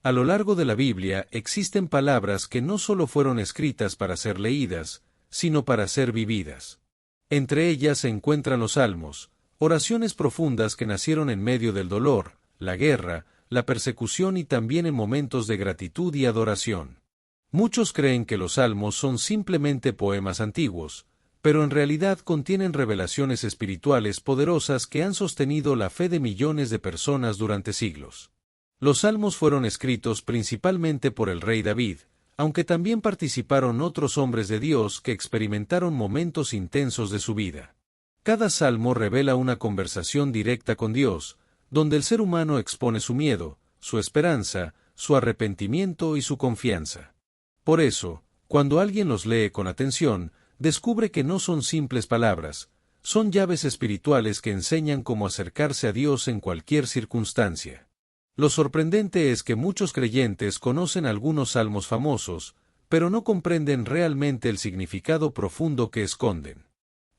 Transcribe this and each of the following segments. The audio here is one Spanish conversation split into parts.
A lo largo de la Biblia existen palabras que no solo fueron escritas para ser leídas, sino para ser vividas. Entre ellas se encuentran los salmos, oraciones profundas que nacieron en medio del dolor, la guerra, la persecución y también en momentos de gratitud y adoración. Muchos creen que los salmos son simplemente poemas antiguos, pero en realidad contienen revelaciones espirituales poderosas que han sostenido la fe de millones de personas durante siglos. Los salmos fueron escritos principalmente por el rey David, aunque también participaron otros hombres de Dios que experimentaron momentos intensos de su vida. Cada salmo revela una conversación directa con Dios, donde el ser humano expone su miedo, su esperanza, su arrepentimiento y su confianza. Por eso, cuando alguien los lee con atención, descubre que no son simples palabras, son llaves espirituales que enseñan cómo acercarse a Dios en cualquier circunstancia. Lo sorprendente es que muchos creyentes conocen algunos salmos famosos, pero no comprenden realmente el significado profundo que esconden.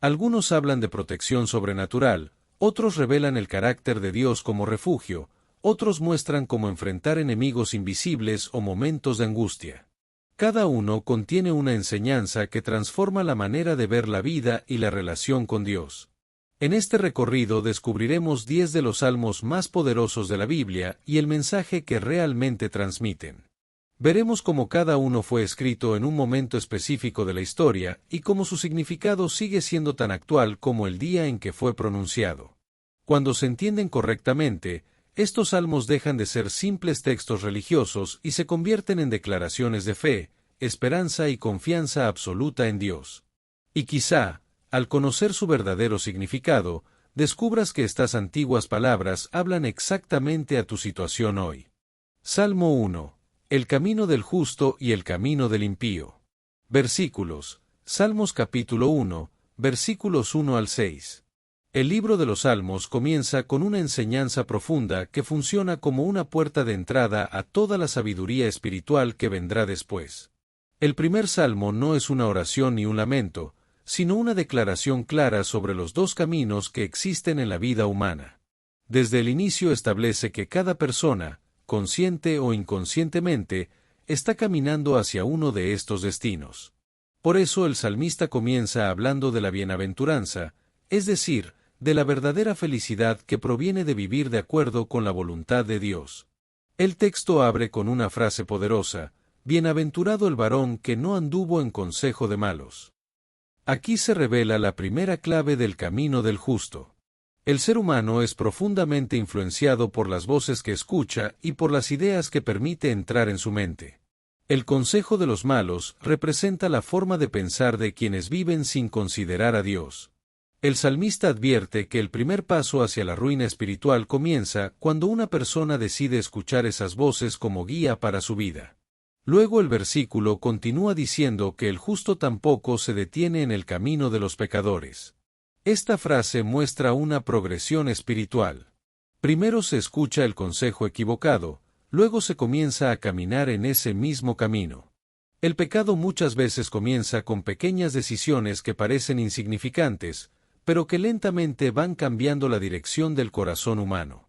Algunos hablan de protección sobrenatural, otros revelan el carácter de Dios como refugio, otros muestran cómo enfrentar enemigos invisibles o momentos de angustia. Cada uno contiene una enseñanza que transforma la manera de ver la vida y la relación con Dios. En este recorrido descubriremos 10 de los salmos más poderosos de la Biblia y el mensaje que realmente transmiten. Veremos cómo cada uno fue escrito en un momento específico de la historia y cómo su significado sigue siendo tan actual como el día en que fue pronunciado. Cuando se entienden correctamente, estos salmos dejan de ser simples textos religiosos y se convierten en declaraciones de fe, esperanza y confianza absoluta en Dios. Y quizá, al conocer su verdadero significado, descubras que estas antiguas palabras hablan exactamente a tu situación hoy. Salmo 1. El camino del justo y el camino del impío. Versículos. Salmos capítulo 1, versículos 1 al 6. El libro de los Salmos comienza con una enseñanza profunda que funciona como una puerta de entrada a toda la sabiduría espiritual que vendrá después. El primer salmo no es una oración ni un lamento, sino una declaración clara sobre los dos caminos que existen en la vida humana. Desde el inicio establece que cada persona, consciente o inconscientemente, está caminando hacia uno de estos destinos. Por eso el salmista comienza hablando de la bienaventuranza, es decir, de la verdadera felicidad que proviene de vivir de acuerdo con la voluntad de Dios. El texto abre con una frase poderosa: bienaventurado el varón que no anduvo en consejo de malos. Aquí se revela la primera clave del camino del justo. El ser humano es profundamente influenciado por las voces que escucha y por las ideas que permite entrar en su mente. El consejo de los malos representa la forma de pensar de quienes viven sin considerar a Dios. El salmista advierte que el primer paso hacia la ruina espiritual comienza cuando una persona decide escuchar esas voces como guía para su vida. Luego el versículo continúa diciendo que el justo tampoco se detiene en el camino de los pecadores. Esta frase muestra una progresión espiritual. Primero se escucha el consejo equivocado, luego se comienza a caminar en ese mismo camino. El pecado muchas veces comienza con pequeñas decisiones que parecen insignificantes, pero que lentamente van cambiando la dirección del corazón humano.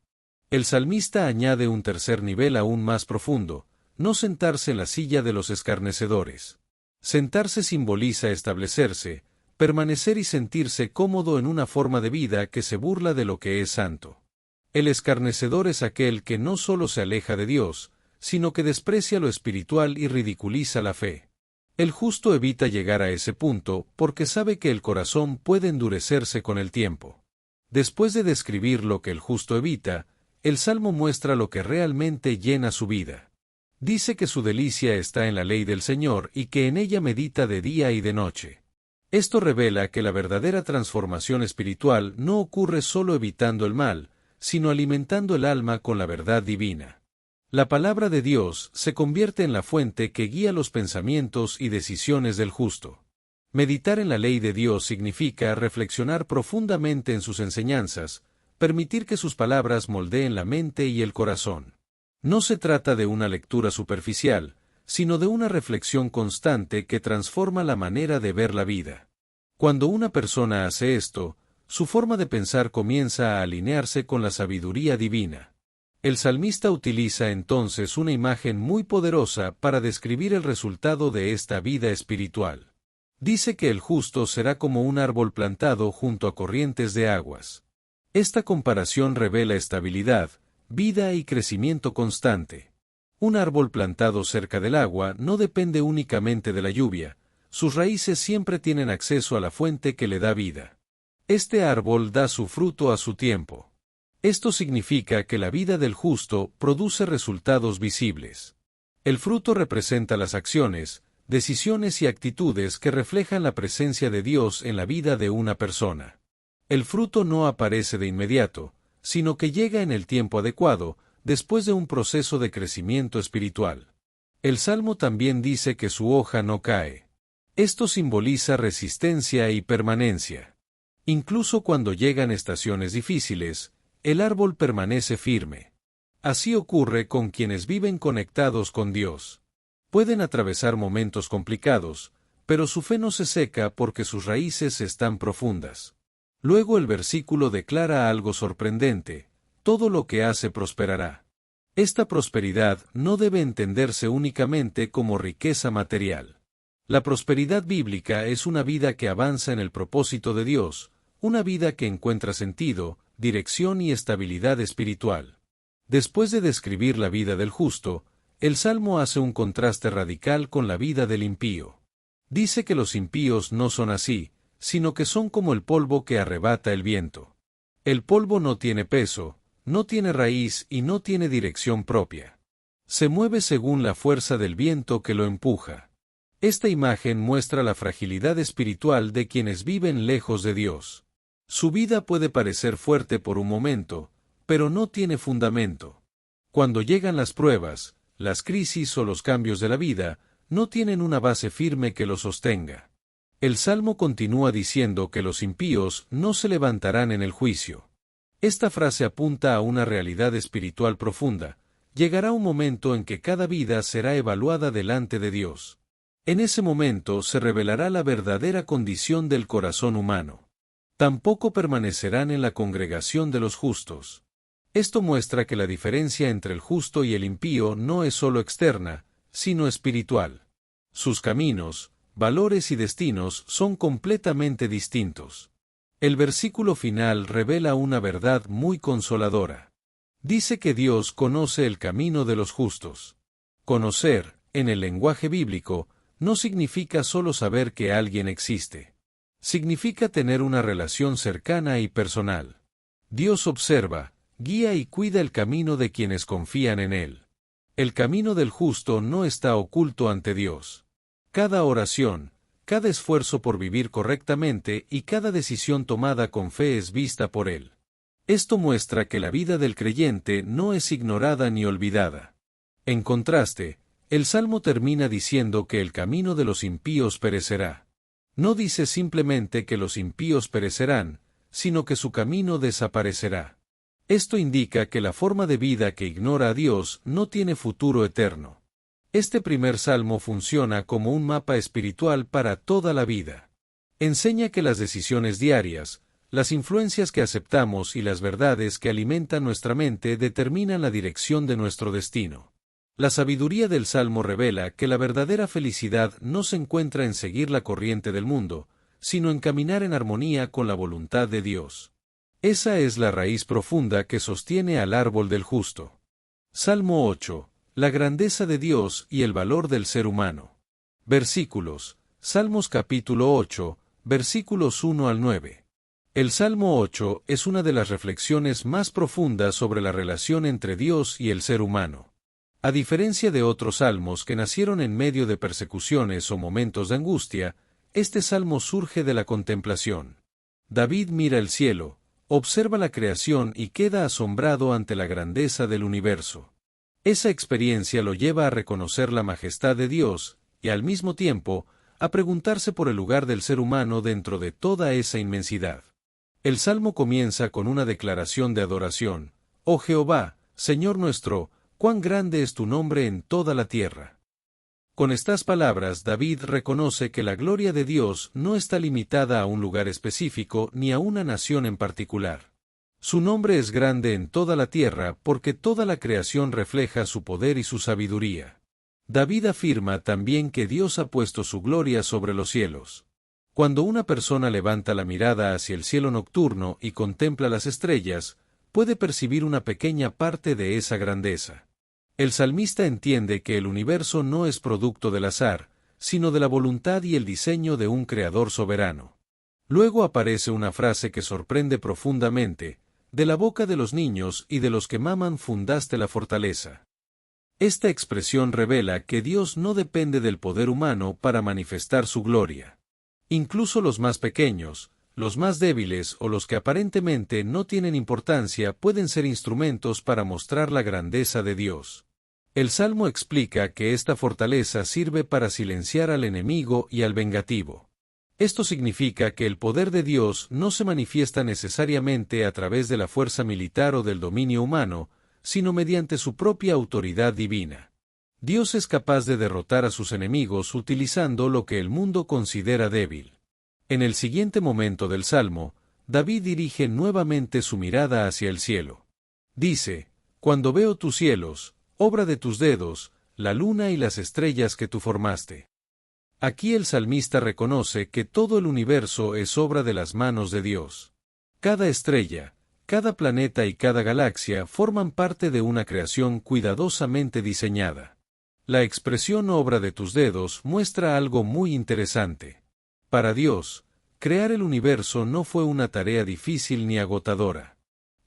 El salmista añade un tercer nivel aún más profundo: no sentarse en la silla de los escarnecedores. Sentarse simboliza establecerse, permanecer y sentirse cómodo en una forma de vida que se burla de lo que es santo. El escarnecedor es aquel que no solo se aleja de Dios, sino que desprecia lo espiritual y ridiculiza la fe. El justo evita llegar a ese punto porque sabe que el corazón puede endurecerse con el tiempo. Después de describir lo que el justo evita, el Salmo muestra lo que realmente llena su vida. Dice que su delicia está en la ley del Señor y que en ella medita de día y de noche. Esto revela que la verdadera transformación espiritual no ocurre solo evitando el mal, sino alimentando el alma con la verdad divina. La palabra de Dios se convierte en la fuente que guía los pensamientos y decisiones del justo. Meditar en la ley de Dios significa reflexionar profundamente en sus enseñanzas, permitir que sus palabras moldeen la mente y el corazón. No se trata de una lectura superficial, sino de una reflexión constante que transforma la manera de ver la vida. Cuando una persona hace esto, su forma de pensar comienza a alinearse con la sabiduría divina. El salmista utiliza entonces una imagen muy poderosa para describir el resultado de esta vida espiritual. Dice que el justo será como un árbol plantado junto a corrientes de aguas. Esta comparación revela estabilidad, vida y crecimiento constante. Un árbol plantado cerca del agua no depende únicamente de la lluvia, sus raíces siempre tienen acceso a la fuente que le da vida. Este árbol da su fruto a su tiempo. Esto significa que la vida del justo produce resultados visibles. El fruto representa las acciones, decisiones y actitudes que reflejan la presencia de Dios en la vida de una persona. El fruto no aparece de inmediato, sino que llega en el tiempo adecuado, después de un proceso de crecimiento espiritual. El Salmo también dice que su hoja no cae. Esto simboliza resistencia y permanencia. Incluso cuando llegan estaciones difíciles, el árbol permanece firme. Así ocurre con quienes viven conectados con Dios. Pueden atravesar momentos complicados, pero su fe no se seca porque sus raíces están profundas. Luego el versículo declara algo sorprendente: todo lo que hace prosperará. Esta prosperidad no debe entenderse únicamente como riqueza material. La prosperidad bíblica es una vida que avanza en el propósito de Dios, una vida que encuentra sentido, dirección y estabilidad espiritual. Después de describir la vida del justo, el Salmo hace un contraste radical con la vida del impío. Dice que los impíos no son así, sino que son como el polvo que arrebata el viento. El polvo no tiene peso, no tiene raíz y no tiene dirección propia. Se mueve según la fuerza del viento que lo empuja. Esta imagen muestra la fragilidad espiritual de quienes viven lejos de Dios. Su vida puede parecer fuerte por un momento, pero no tiene fundamento. Cuando llegan las pruebas, las crisis o los cambios de la vida, no tienen una base firme que los sostenga. El Salmo continúa diciendo que los impíos no se levantarán en el juicio. Esta frase apunta a una realidad espiritual profunda. Llegará un momento en que cada vida será evaluada delante de Dios. En ese momento se revelará la verdadera condición del corazón humano. Tampoco permanecerán en la congregación de los justos. Esto muestra que la diferencia entre el justo y el impío no es solo externa, sino espiritual. Sus caminos, valores y destinos son completamente distintos. El versículo final revela una verdad muy consoladora. Dice que Dios conoce el camino de los justos. Conocer, en el lenguaje bíblico, no significa solo saber que alguien existe. Significa tener una relación cercana y personal. Dios observa, guía y cuida el camino de quienes confían en Él. El camino del justo no está oculto ante Dios. Cada oración, cada esfuerzo por vivir correctamente y cada decisión tomada con fe es vista por Él. Esto muestra que la vida del creyente no es ignorada ni olvidada. En contraste, el Salmo termina diciendo que el camino de los impíos perecerá. No dice simplemente que los impíos perecerán, sino que su camino desaparecerá. Esto indica que la forma de vida que ignora a Dios no tiene futuro eterno. Este primer salmo funciona como un mapa espiritual para toda la vida. Enseña que las decisiones diarias, las influencias que aceptamos y las verdades que alimentan nuestra mente determinan la dirección de nuestro destino. La sabiduría del Salmo revela que la verdadera felicidad no se encuentra en seguir la corriente del mundo, sino en caminar en armonía con la voluntad de Dios. Esa es la raíz profunda que sostiene al árbol del justo. Salmo 8. La grandeza de Dios y el valor del ser humano. Versículos. Salmos capítulo 8, versículos 1 al 9. El Salmo 8 es una de las reflexiones más profundas sobre la relación entre Dios y el ser humano. A diferencia de otros salmos que nacieron en medio de persecuciones o momentos de angustia, este salmo surge de la contemplación. David mira el cielo, observa la creación y queda asombrado ante la grandeza del universo. Esa experiencia lo lleva a reconocer la majestad de Dios, y al mismo tiempo, a preguntarse por el lugar del ser humano dentro de toda esa inmensidad. El salmo comienza con una declaración de adoración: «Oh Jehová, Señor nuestro, cuán grande es tu nombre en toda la tierra». Con estas palabras David reconoce que la gloria de Dios no está limitada a un lugar específico ni a una nación en particular. Su nombre es grande en toda la tierra porque toda la creación refleja su poder y su sabiduría. David afirma también que Dios ha puesto su gloria sobre los cielos. Cuando una persona levanta la mirada hacia el cielo nocturno y contempla las estrellas, puede percibir una pequeña parte de esa grandeza. El salmista entiende que el universo no es producto del azar, sino de la voluntad y el diseño de un creador soberano. Luego aparece una frase que sorprende profundamente: de la boca de los niños y de los que maman fundaste la fortaleza. Esta expresión revela que Dios no depende del poder humano para manifestar su gloria. Incluso los más pequeños, los más débiles o los que aparentemente no tienen importancia pueden ser instrumentos para mostrar la grandeza de Dios. El Salmo explica que esta fortaleza sirve para silenciar al enemigo y al vengativo. Esto significa que el poder de Dios no se manifiesta necesariamente a través de la fuerza militar o del dominio humano, sino mediante su propia autoridad divina. Dios es capaz de derrotar a sus enemigos utilizando lo que el mundo considera débil. En el siguiente momento del Salmo, David dirige nuevamente su mirada hacia el cielo. Dice: «Cuando veo tus cielos, obra de tus dedos, la luna y las estrellas que tú formaste». Aquí el salmista reconoce que todo el universo es obra de las manos de Dios. Cada estrella, cada planeta y cada galaxia forman parte de una creación cuidadosamente diseñada. La expresión obra de tus dedos muestra algo muy interesante. Para Dios, crear el universo no fue una tarea difícil ni agotadora.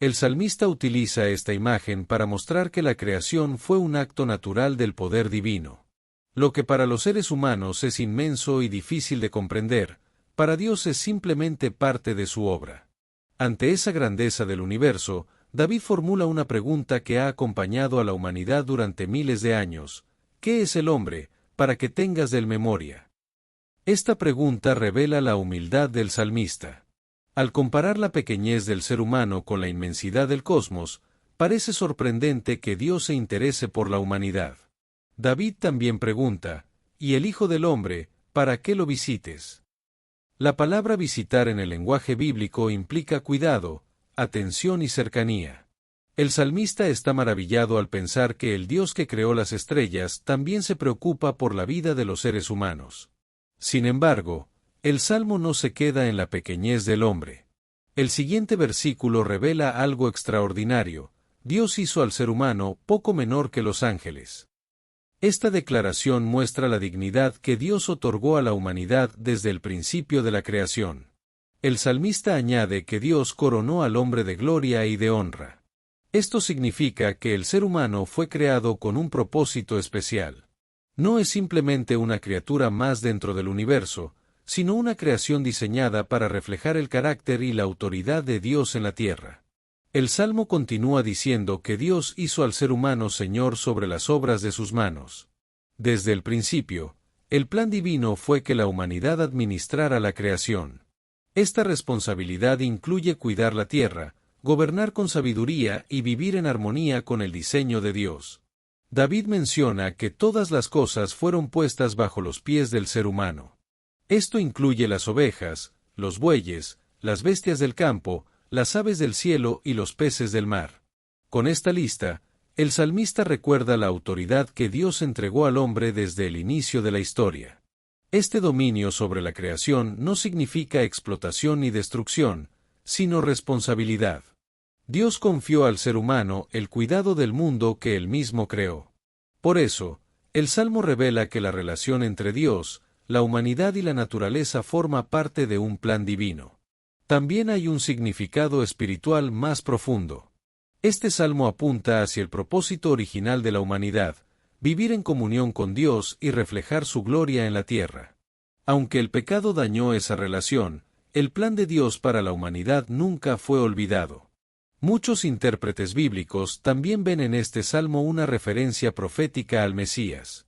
El salmista utiliza esta imagen para mostrar que la creación fue un acto natural del poder divino. Lo que para los seres humanos es inmenso y difícil de comprender, para Dios es simplemente parte de su obra. Ante esa grandeza del universo, David formula una pregunta que ha acompañado a la humanidad durante miles de años: ¿qué es el hombre, para que tengas de él memoria? Esta pregunta revela la humildad del salmista. Al comparar la pequeñez del ser humano con la inmensidad del cosmos, parece sorprendente que Dios se interese por la humanidad. David también pregunta: ¿y el Hijo del Hombre, para qué lo visites? La palabra visitar en el lenguaje bíblico implica cuidado, atención y cercanía. El salmista está maravillado al pensar que el Dios que creó las estrellas también se preocupa por la vida de los seres humanos. Sin embargo, el salmo no se queda en la pequeñez del hombre. El siguiente versículo revela algo extraordinario: Dios hizo al ser humano poco menor que los ángeles. Esta declaración muestra la dignidad que Dios otorgó a la humanidad desde el principio de la creación. El salmista añade que Dios coronó al hombre de gloria y de honra. Esto significa que el ser humano fue creado con un propósito especial. No es simplemente una criatura más dentro del universo, sino una creación diseñada para reflejar el carácter y la autoridad de Dios en la tierra. El Salmo continúa diciendo que Dios hizo al ser humano señor sobre las obras de sus manos. Desde el principio, el plan divino fue que la humanidad administrara la creación. Esta responsabilidad incluye cuidar la tierra, gobernar con sabiduría y vivir en armonía con el diseño de Dios. David menciona que todas las cosas fueron puestas bajo los pies del ser humano. Esto incluye las ovejas, los bueyes, las bestias del campo, las aves del cielo y los peces del mar. Con esta lista, el salmista recuerda la autoridad que Dios entregó al hombre desde el inicio de la historia. Este dominio sobre la creación no significa explotación ni destrucción, sino responsabilidad. Dios confió al ser humano el cuidado del mundo que él mismo creó. Por eso, el Salmo revela que la relación entre Dios, la humanidad y la naturaleza forma parte de un plan divino. También hay un significado espiritual más profundo. Este salmo apunta hacia el propósito original de la humanidad: vivir en comunión con Dios y reflejar su gloria en la tierra. Aunque el pecado dañó esa relación, el plan de Dios para la humanidad nunca fue olvidado. Muchos intérpretes bíblicos también ven en este salmo una referencia profética al Mesías.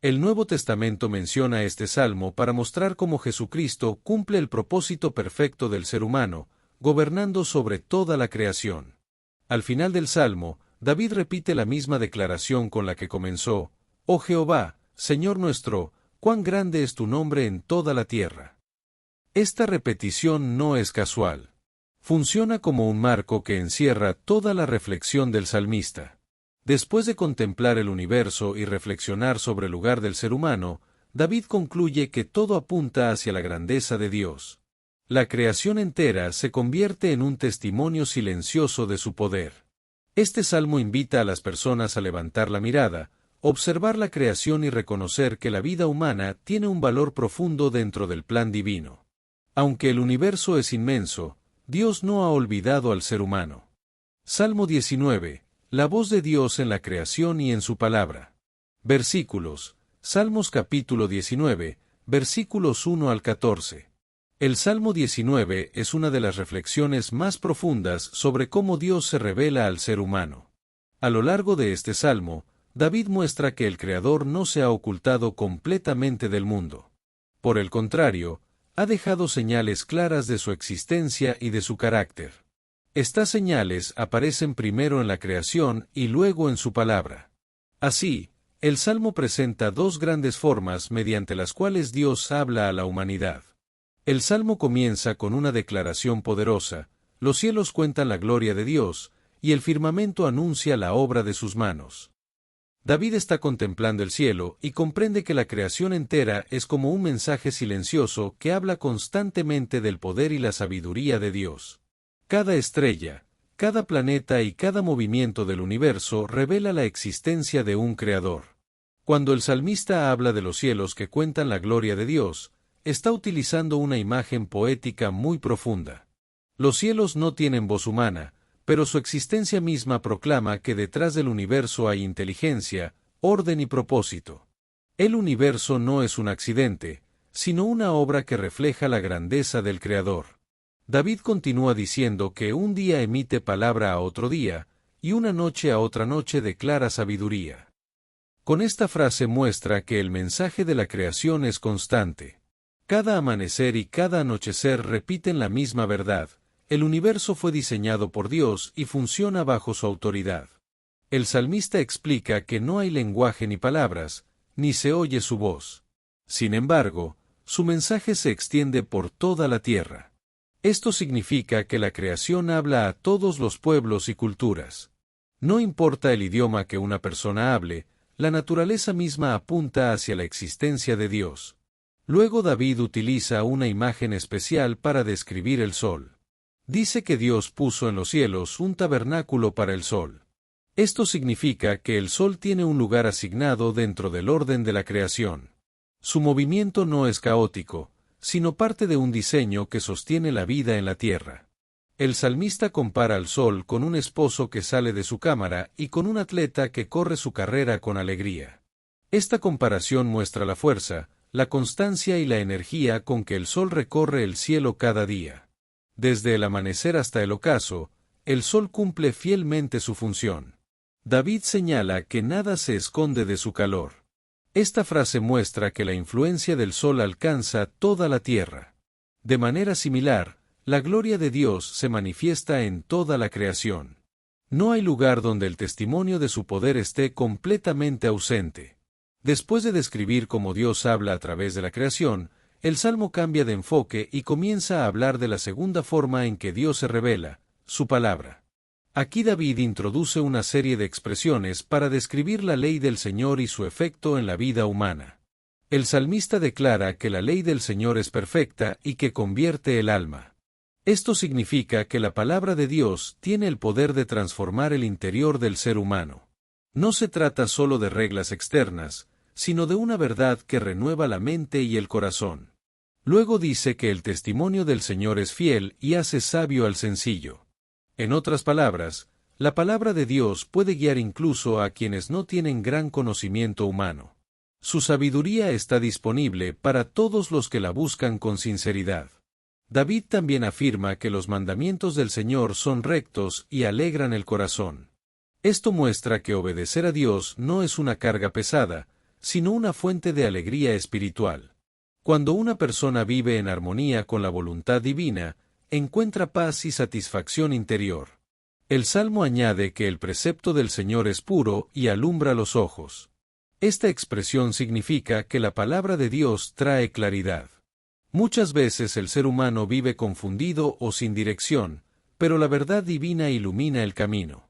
El Nuevo Testamento menciona este salmo para mostrar cómo Jesucristo cumple el propósito perfecto del ser humano, gobernando sobre toda la creación. Al final del salmo, David repite la misma declaración con la que comenzó: «Oh Jehová, Señor nuestro, cuán grande es tu nombre en toda la tierra». Esta repetición no es casual. Funciona como un marco que encierra toda la reflexión del salmista. Después de contemplar el universo y reflexionar sobre el lugar del ser humano, David concluye que todo apunta hacia la grandeza de Dios. La creación entera se convierte en un testimonio silencioso de su poder. Este salmo invita a las personas a levantar la mirada, observar la creación y reconocer que la vida humana tiene un valor profundo dentro del plan divino. Aunque el universo es inmenso, Dios no ha olvidado al ser humano. Salmo 19. La voz de Dios en la creación y en su palabra. Versículos. Salmos capítulo 19, versículos 1 al 14. El Salmo 19 es una de las reflexiones más profundas sobre cómo Dios se revela al ser humano. A lo largo de este salmo, David muestra que el Creador no se ha ocultado completamente del mundo. Por el contrario, ha dejado señales claras de su existencia y de su carácter. Estas señales aparecen primero en la creación y luego en su palabra. Así, el Salmo presenta dos grandes formas mediante las cuales Dios habla a la humanidad. El Salmo comienza con una declaración poderosa: los cielos cuentan la gloria de Dios, y el firmamento anuncia la obra de sus manos. David está contemplando el cielo y comprende que la creación entera es como un mensaje silencioso que habla constantemente del poder y la sabiduría de Dios. Cada estrella, cada planeta y cada movimiento del universo revela la existencia de un creador. Cuando el salmista habla de los cielos que cuentan la gloria de Dios, está utilizando una imagen poética muy profunda. Los cielos no tienen voz humana, pero su existencia misma proclama que detrás del universo hay inteligencia, orden y propósito. El universo no es un accidente, sino una obra que refleja la grandeza del Creador. David continúa diciendo que un día emite palabra a otro día, y una noche a otra noche declara sabiduría. Con esta frase muestra que el mensaje de la creación es constante. Cada amanecer y cada anochecer repiten la misma verdad: el universo fue diseñado por Dios y funciona bajo su autoridad. El salmista explica que no hay lenguaje ni palabras, ni se oye su voz. Sin embargo, su mensaje se extiende por toda la tierra. Esto significa que la creación habla a todos los pueblos y culturas. No importa el idioma que una persona hable, la naturaleza misma apunta hacia la existencia de Dios. Luego David utiliza una imagen especial para describir el sol. Dice que Dios puso en los cielos un tabernáculo para el sol. Esto significa que el sol tiene un lugar asignado dentro del orden de la creación. Su movimiento no es caótico, sino parte de un diseño que sostiene la vida en la tierra. El salmista compara al sol con un esposo que sale de su cámara y con un atleta que corre su carrera con alegría. Esta comparación muestra la fuerza, la constancia y la energía con que el sol recorre el cielo cada día. Desde el amanecer hasta el ocaso, el sol cumple fielmente su función. David señala que nada se esconde de su calor. Esta frase muestra que la influencia del sol alcanza toda la tierra. De manera similar, la gloria de Dios se manifiesta en toda la creación. No hay lugar donde el testimonio de su poder esté completamente ausente. Después de describir cómo Dios habla a través de la creación, el Salmo cambia de enfoque y comienza a hablar de la segunda forma en que Dios se revela: su palabra. Aquí David introduce una serie de expresiones para describir la ley del Señor y su efecto en la vida humana. El salmista declara que la ley del Señor es perfecta y que convierte el alma. Esto significa que la palabra de Dios tiene el poder de transformar el interior del ser humano. No se trata solo de reglas externas, sino de una verdad que renueva la mente y el corazón. Luego dice que el testimonio del Señor es fiel y hace sabio al sencillo. En otras palabras, la palabra de Dios puede guiar incluso a quienes no tienen gran conocimiento humano. Su sabiduría está disponible para todos los que la buscan con sinceridad. David también afirma que los mandamientos del Señor son rectos y alegran el corazón. Esto muestra que obedecer a Dios no es una carga pesada, sino una fuente de alegría espiritual. Cuando una persona vive en armonía con la voluntad divina, encuentra paz y satisfacción interior. El Salmo añade que el precepto del Señor es puro y alumbra los ojos. Esta expresión significa que la palabra de Dios trae claridad. Muchas veces el ser humano vive confundido o sin dirección, pero la verdad divina ilumina el camino.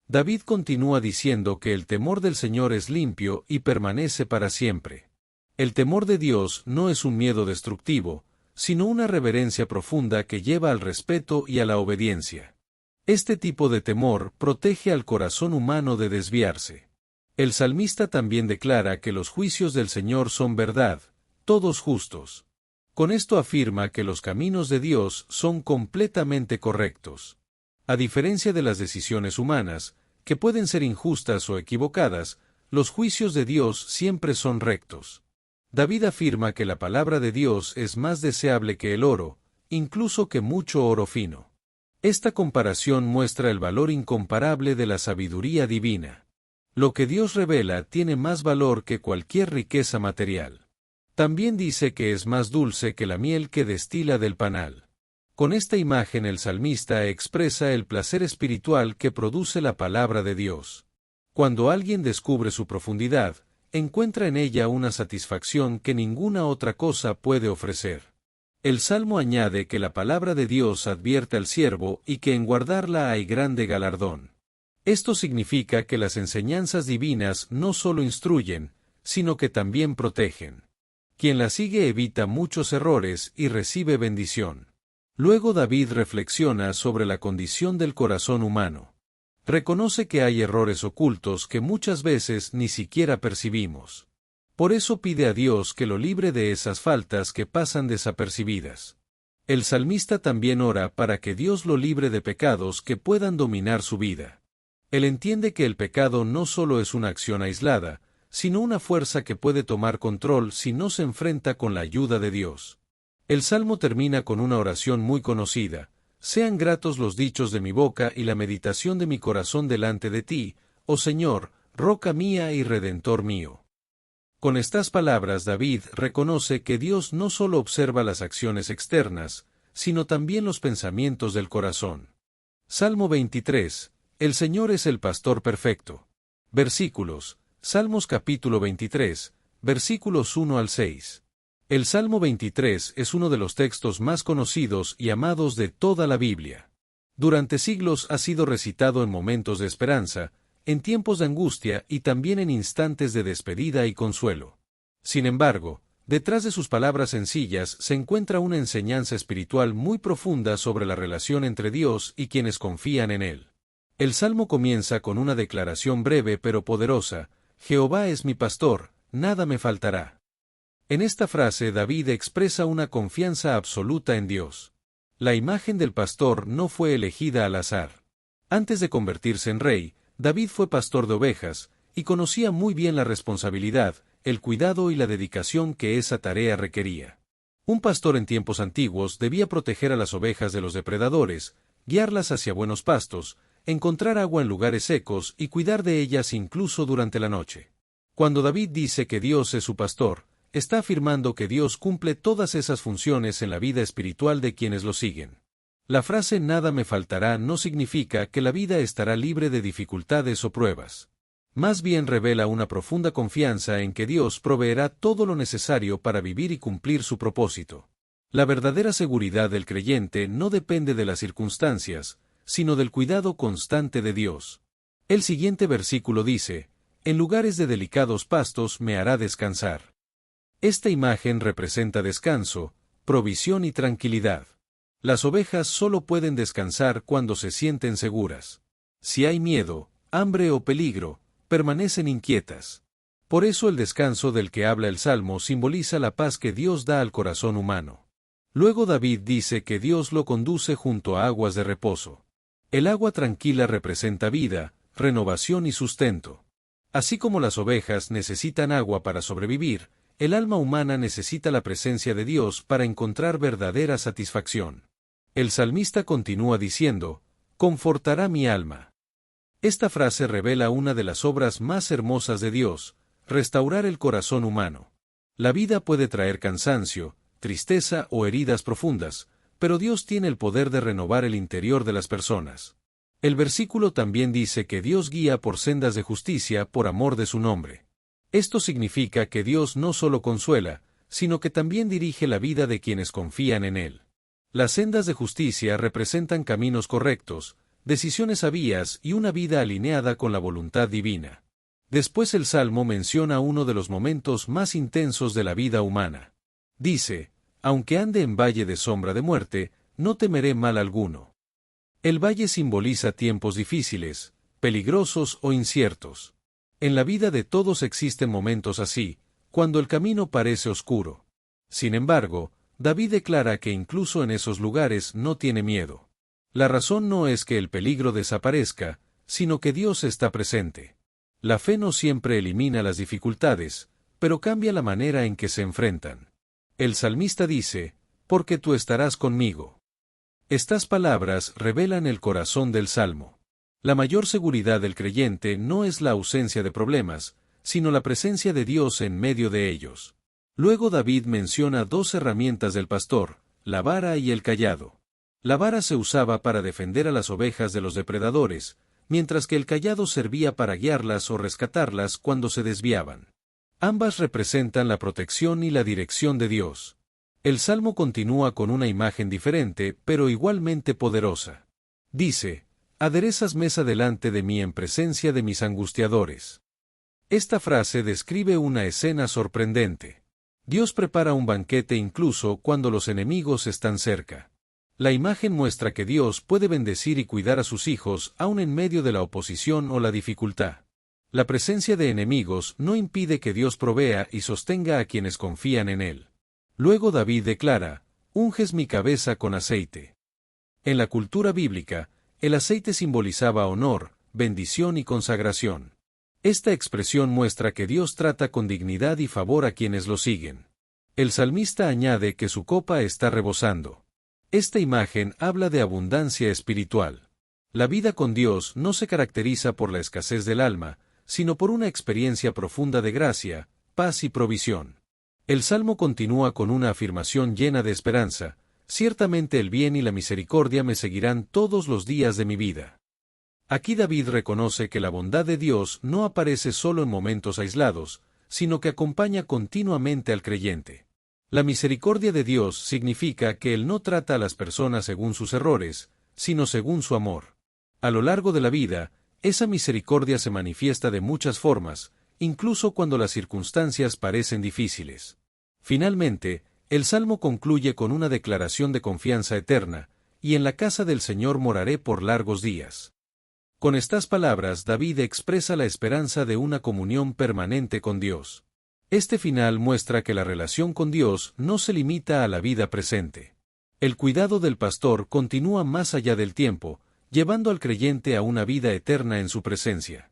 David continúa diciendo que el temor del Señor es limpio y permanece para siempre. El temor de Dios no es un miedo destructivo, sino una reverencia profunda que lleva al respeto y a la obediencia. Este tipo de temor protege al corazón humano de desviarse. El salmista también declara que los juicios del Señor son verdad, todos justos. Con esto afirma que los caminos de Dios son completamente correctos. A diferencia de las decisiones humanas, que pueden ser injustas o equivocadas, los juicios de Dios siempre son rectos. David afirma que la palabra de Dios es más deseable que el oro, incluso que mucho oro fino. Esta comparación muestra el valor incomparable de la sabiduría divina. Lo que Dios revela tiene más valor que cualquier riqueza material. También dice que es más dulce que la miel que destila del panal. Con esta imagen el salmista expresa el placer espiritual que produce la palabra de Dios. Cuando alguien descubre su profundidad, encuentra en ella una satisfacción que ninguna otra cosa puede ofrecer. El Salmo añade que la palabra de Dios advierte al siervo y que en guardarla hay grande galardón. Esto significa que las enseñanzas divinas no solo instruyen, sino que también protegen. Quien la sigue evita muchos errores y recibe bendición. Luego David reflexiona sobre la condición del corazón humano. Reconoce que hay errores ocultos que muchas veces ni siquiera percibimos. Por eso pide a Dios que lo libre de esas faltas que pasan desapercibidas. El salmista también ora para que Dios lo libre de pecados que puedan dominar su vida. Él entiende que el pecado no solo es una acción aislada, sino una fuerza que puede tomar control si no se enfrenta con la ayuda de Dios. El Salmo termina con una oración muy conocida: «Sean gratos los dichos de mi boca y la meditación de mi corazón delante de ti, oh Señor, roca mía y redentor mío». Con estas palabras David reconoce que Dios no solo observa las acciones externas, sino también los pensamientos del corazón. Salmo 23. El Señor es el pastor perfecto. Versículos. Salmos capítulo 23, versículos 1 al 6. El Salmo 23 es uno de los textos más conocidos y amados de toda la Biblia. Durante siglos ha sido recitado en momentos de esperanza, en tiempos de angustia y también en instantes de despedida y consuelo. Sin embargo, detrás de sus palabras sencillas se encuentra una enseñanza espiritual muy profunda sobre la relación entre Dios y quienes confían en Él. El Salmo comienza con una declaración breve pero poderosa: «Jehová es mi pastor, nada me faltará». En esta frase David expresa una confianza absoluta en Dios. La imagen del pastor no fue elegida al azar. Antes de convertirse en rey, David fue pastor de ovejas, y conocía muy bien la responsabilidad, el cuidado y la dedicación que esa tarea requería. Un pastor en tiempos antiguos debía proteger a las ovejas de los depredadores, guiarlas hacia buenos pastos, encontrar agua en lugares secos y cuidar de ellas incluso durante la noche. Cuando David dice que Dios es su pastor, está afirmando que Dios cumple todas esas funciones en la vida espiritual de quienes lo siguen. La frase «nada me faltará» no significa que la vida estará libre de dificultades o pruebas. Más bien revela una profunda confianza en que Dios proveerá todo lo necesario para vivir y cumplir su propósito. La verdadera seguridad del creyente no depende de las circunstancias, sino del cuidado constante de Dios. El siguiente versículo dice: «En lugares de delicados pastos me hará descansar». Esta imagen representa descanso, provisión y tranquilidad. Las ovejas solo pueden descansar cuando se sienten seguras. Si hay miedo, hambre o peligro, permanecen inquietas. Por eso el descanso del que habla el Salmo simboliza la paz que Dios da al corazón humano. Luego David dice que Dios lo conduce junto a aguas de reposo. El agua tranquila representa vida, renovación y sustento. Así como las ovejas necesitan agua para sobrevivir, el alma humana necesita la presencia de Dios para encontrar verdadera satisfacción. El salmista continúa diciendo: «Confortará mi alma». Esta frase revela una de las obras más hermosas de Dios: restaurar el corazón humano. La vida puede traer cansancio, tristeza o heridas profundas, pero Dios tiene el poder de renovar el interior de las personas. El versículo también dice que Dios guía por sendas de justicia por amor de su nombre. Esto significa que Dios no solo consuela, sino que también dirige la vida de quienes confían en Él. Las sendas de justicia representan caminos correctos, decisiones sabias y una vida alineada con la voluntad divina. Después el Salmo menciona uno de los momentos más intensos de la vida humana. Dice, aunque ande en valle de sombra de muerte, no temeré mal alguno. El valle simboliza tiempos difíciles, peligrosos o inciertos. En la vida de todos existen momentos así, cuando el camino parece oscuro. Sin embargo, David declara que incluso en esos lugares no tiene miedo. La razón no es que el peligro desaparezca, sino que Dios está presente. La fe no siempre elimina las dificultades, pero cambia la manera en que se enfrentan. El salmista dice, porque tú estarás conmigo. Estas palabras revelan el corazón del Salmo. La mayor seguridad del creyente no es la ausencia de problemas, sino la presencia de Dios en medio de ellos. Luego David menciona dos herramientas del pastor, la vara y el cayado. La vara se usaba para defender a las ovejas de los depredadores, mientras que el cayado servía para guiarlas o rescatarlas cuando se desviaban. Ambas representan la protección y la dirección de Dios. El Salmo continúa con una imagen diferente, pero igualmente poderosa. Dice, aderezas mesa delante de mí en presencia de mis angustiadores. Esta frase describe una escena sorprendente. Dios prepara un banquete incluso cuando los enemigos están cerca. La imagen muestra que Dios puede bendecir y cuidar a sus hijos aun en medio de la oposición o la dificultad. La presencia de enemigos no impide que Dios provea y sostenga a quienes confían en Él. Luego David declara, unges mi cabeza con aceite. En la cultura bíblica, el aceite simbolizaba honor, bendición y consagración. Esta expresión muestra que Dios trata con dignidad y favor a quienes lo siguen. El salmista añade que su copa está rebosando. Esta imagen habla de abundancia espiritual. La vida con Dios no se caracteriza por la escasez del alma, sino por una experiencia profunda de gracia, paz y provisión. El Salmo continúa con una afirmación llena de esperanza, ciertamente el bien y la misericordia me seguirán todos los días de mi vida. Aquí David reconoce que la bondad de Dios no aparece solo en momentos aislados, sino que acompaña continuamente al creyente. La misericordia de Dios significa que Él no trata a las personas según sus errores, sino según su amor. A lo largo de la vida, esa misericordia se manifiesta de muchas formas, incluso cuando las circunstancias parecen difíciles. Finalmente, el Salmo concluye con una declaración de confianza eterna, y en la casa del Señor moraré por largos días. Con estas palabras David expresa la esperanza de una comunión permanente con Dios. Este final muestra que la relación con Dios no se limita a la vida presente. El cuidado del pastor continúa más allá del tiempo, llevando al creyente a una vida eterna en su presencia.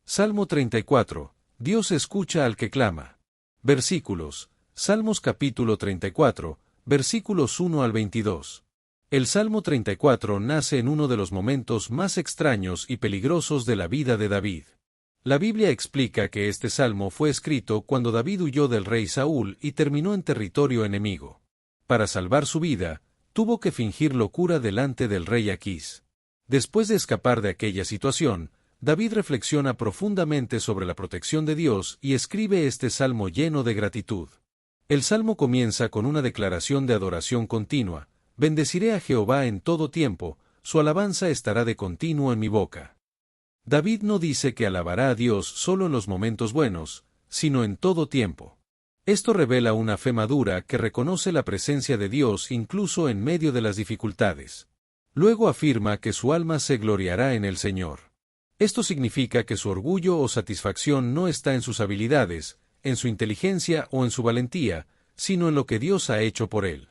Salmo 34. Dios escucha al que clama. Versículos. Salmos capítulo 34, versículos 1 al 22. El Salmo 34 nace en uno de los momentos más extraños y peligrosos de la vida de David. La Biblia explica que este salmo fue escrito cuando David huyó del rey Saúl y terminó en territorio enemigo. Para salvar su vida, tuvo que fingir locura delante del rey Aquís. Después de escapar de aquella situación, David reflexiona profundamente sobre la protección de Dios y escribe este salmo lleno de gratitud. El salmo comienza con una declaración de adoración continua: bendeciré a Jehová en todo tiempo, su alabanza estará de continuo en mi boca. David no dice que alabará a Dios solo en los momentos buenos, sino en todo tiempo. Esto revela una fe madura que reconoce la presencia de Dios incluso en medio de las dificultades. Luego afirma que su alma se gloriará en el Señor. Esto significa que su orgullo o satisfacción no está en sus habilidades, en su inteligencia o en su valentía, sino en lo que Dios ha hecho por él.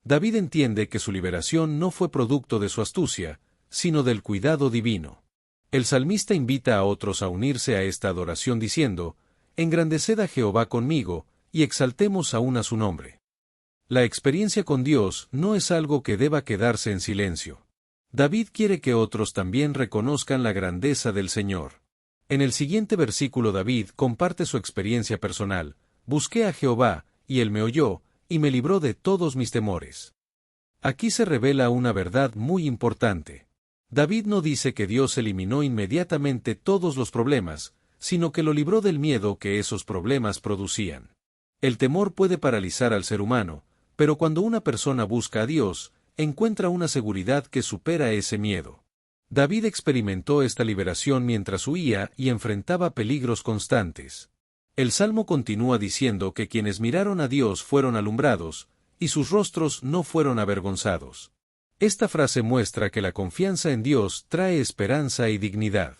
David entiende que su liberación no fue producto de su astucia, sino del cuidado divino. El salmista invita a otros a unirse a esta adoración diciendo: engrandeced a Jehová conmigo, y exaltemos aún a su nombre. La experiencia con Dios no es algo que deba quedarse en silencio. David quiere que otros también reconozcan la grandeza del Señor. En el siguiente versículo David comparte su experiencia personal: busqué a Jehová, y él me oyó, y me libró de todos mis temores. Aquí se revela una verdad muy importante. David no dice que Dios eliminó inmediatamente todos los problemas, sino que lo libró del miedo que esos problemas producían. El temor puede paralizar al ser humano, pero cuando una persona busca a Dios, encuentra una seguridad que supera ese miedo. David experimentó esta liberación mientras huía y enfrentaba peligros constantes. El Salmo continúa diciendo que quienes miraron a Dios fueron alumbrados, y sus rostros no fueron avergonzados. Esta frase muestra que la confianza en Dios trae esperanza y dignidad.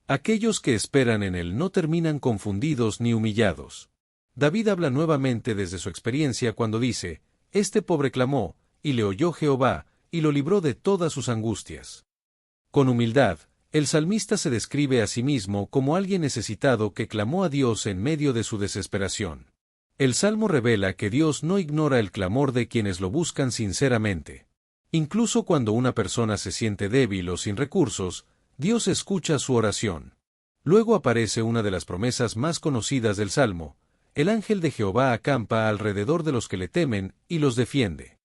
Aquellos que esperan en Él no terminan confundidos ni humillados. David habla nuevamente desde su experiencia cuando dice, «Este pobre clamó, y le oyó Jehová, y lo libró de todas sus angustias». Con humildad, el salmista se describe a sí mismo como alguien necesitado que clamó a Dios en medio de su desesperación. El Salmo revela que Dios no ignora el clamor de quienes lo buscan sinceramente. Incluso cuando una persona se siente débil o sin recursos, Dios escucha su oración. Luego aparece una de las promesas más conocidas del Salmo: el ángel de Jehová acampa alrededor de los que le temen y los defiende.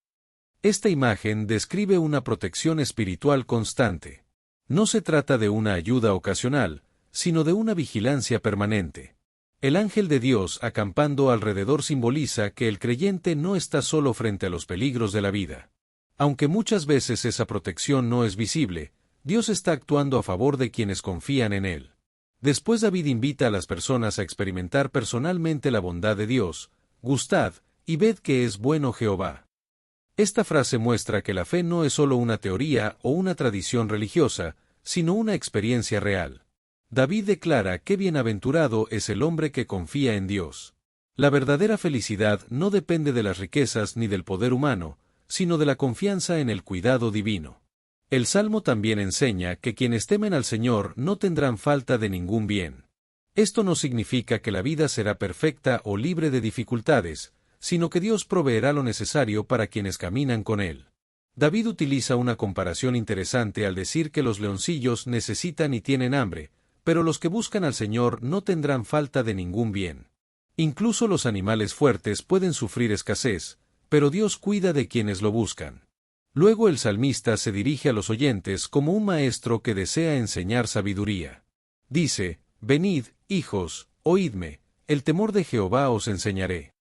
Esta imagen describe una protección espiritual constante. No se trata de una ayuda ocasional, sino de una vigilancia permanente. El ángel de Dios acampando alrededor simboliza que el creyente no está solo frente a los peligros de la vida. Aunque muchas veces esa protección no es visible, Dios está actuando a favor de quienes confían en Él. Después David invita a las personas a experimentar personalmente la bondad de Dios: «Gustad, y ved que es bueno Jehová». Esta frase muestra que la fe no es solo una teoría o una tradición religiosa, sino una experiencia real. David declara que bienaventurado es el hombre que confía en Dios. La verdadera felicidad no depende de las riquezas ni del poder humano, sino de la confianza en el cuidado divino. El Salmo también enseña que quienes temen al Señor no tendrán falta de ningún bien. Esto no significa que la vida será perfecta o libre de dificultades, sino que Dios proveerá lo necesario para quienes caminan con Él. David utiliza una comparación interesante al decir que los leoncillos necesitan y tienen hambre, pero los que buscan al Señor no tendrán falta de ningún bien. Incluso los animales fuertes pueden sufrir escasez, pero Dios cuida de quienes lo buscan. Luego el salmista se dirige a los oyentes como un maestro que desea enseñar sabiduría. Dice, «Venid, hijos, oídme, el temor de Jehová os enseñaré».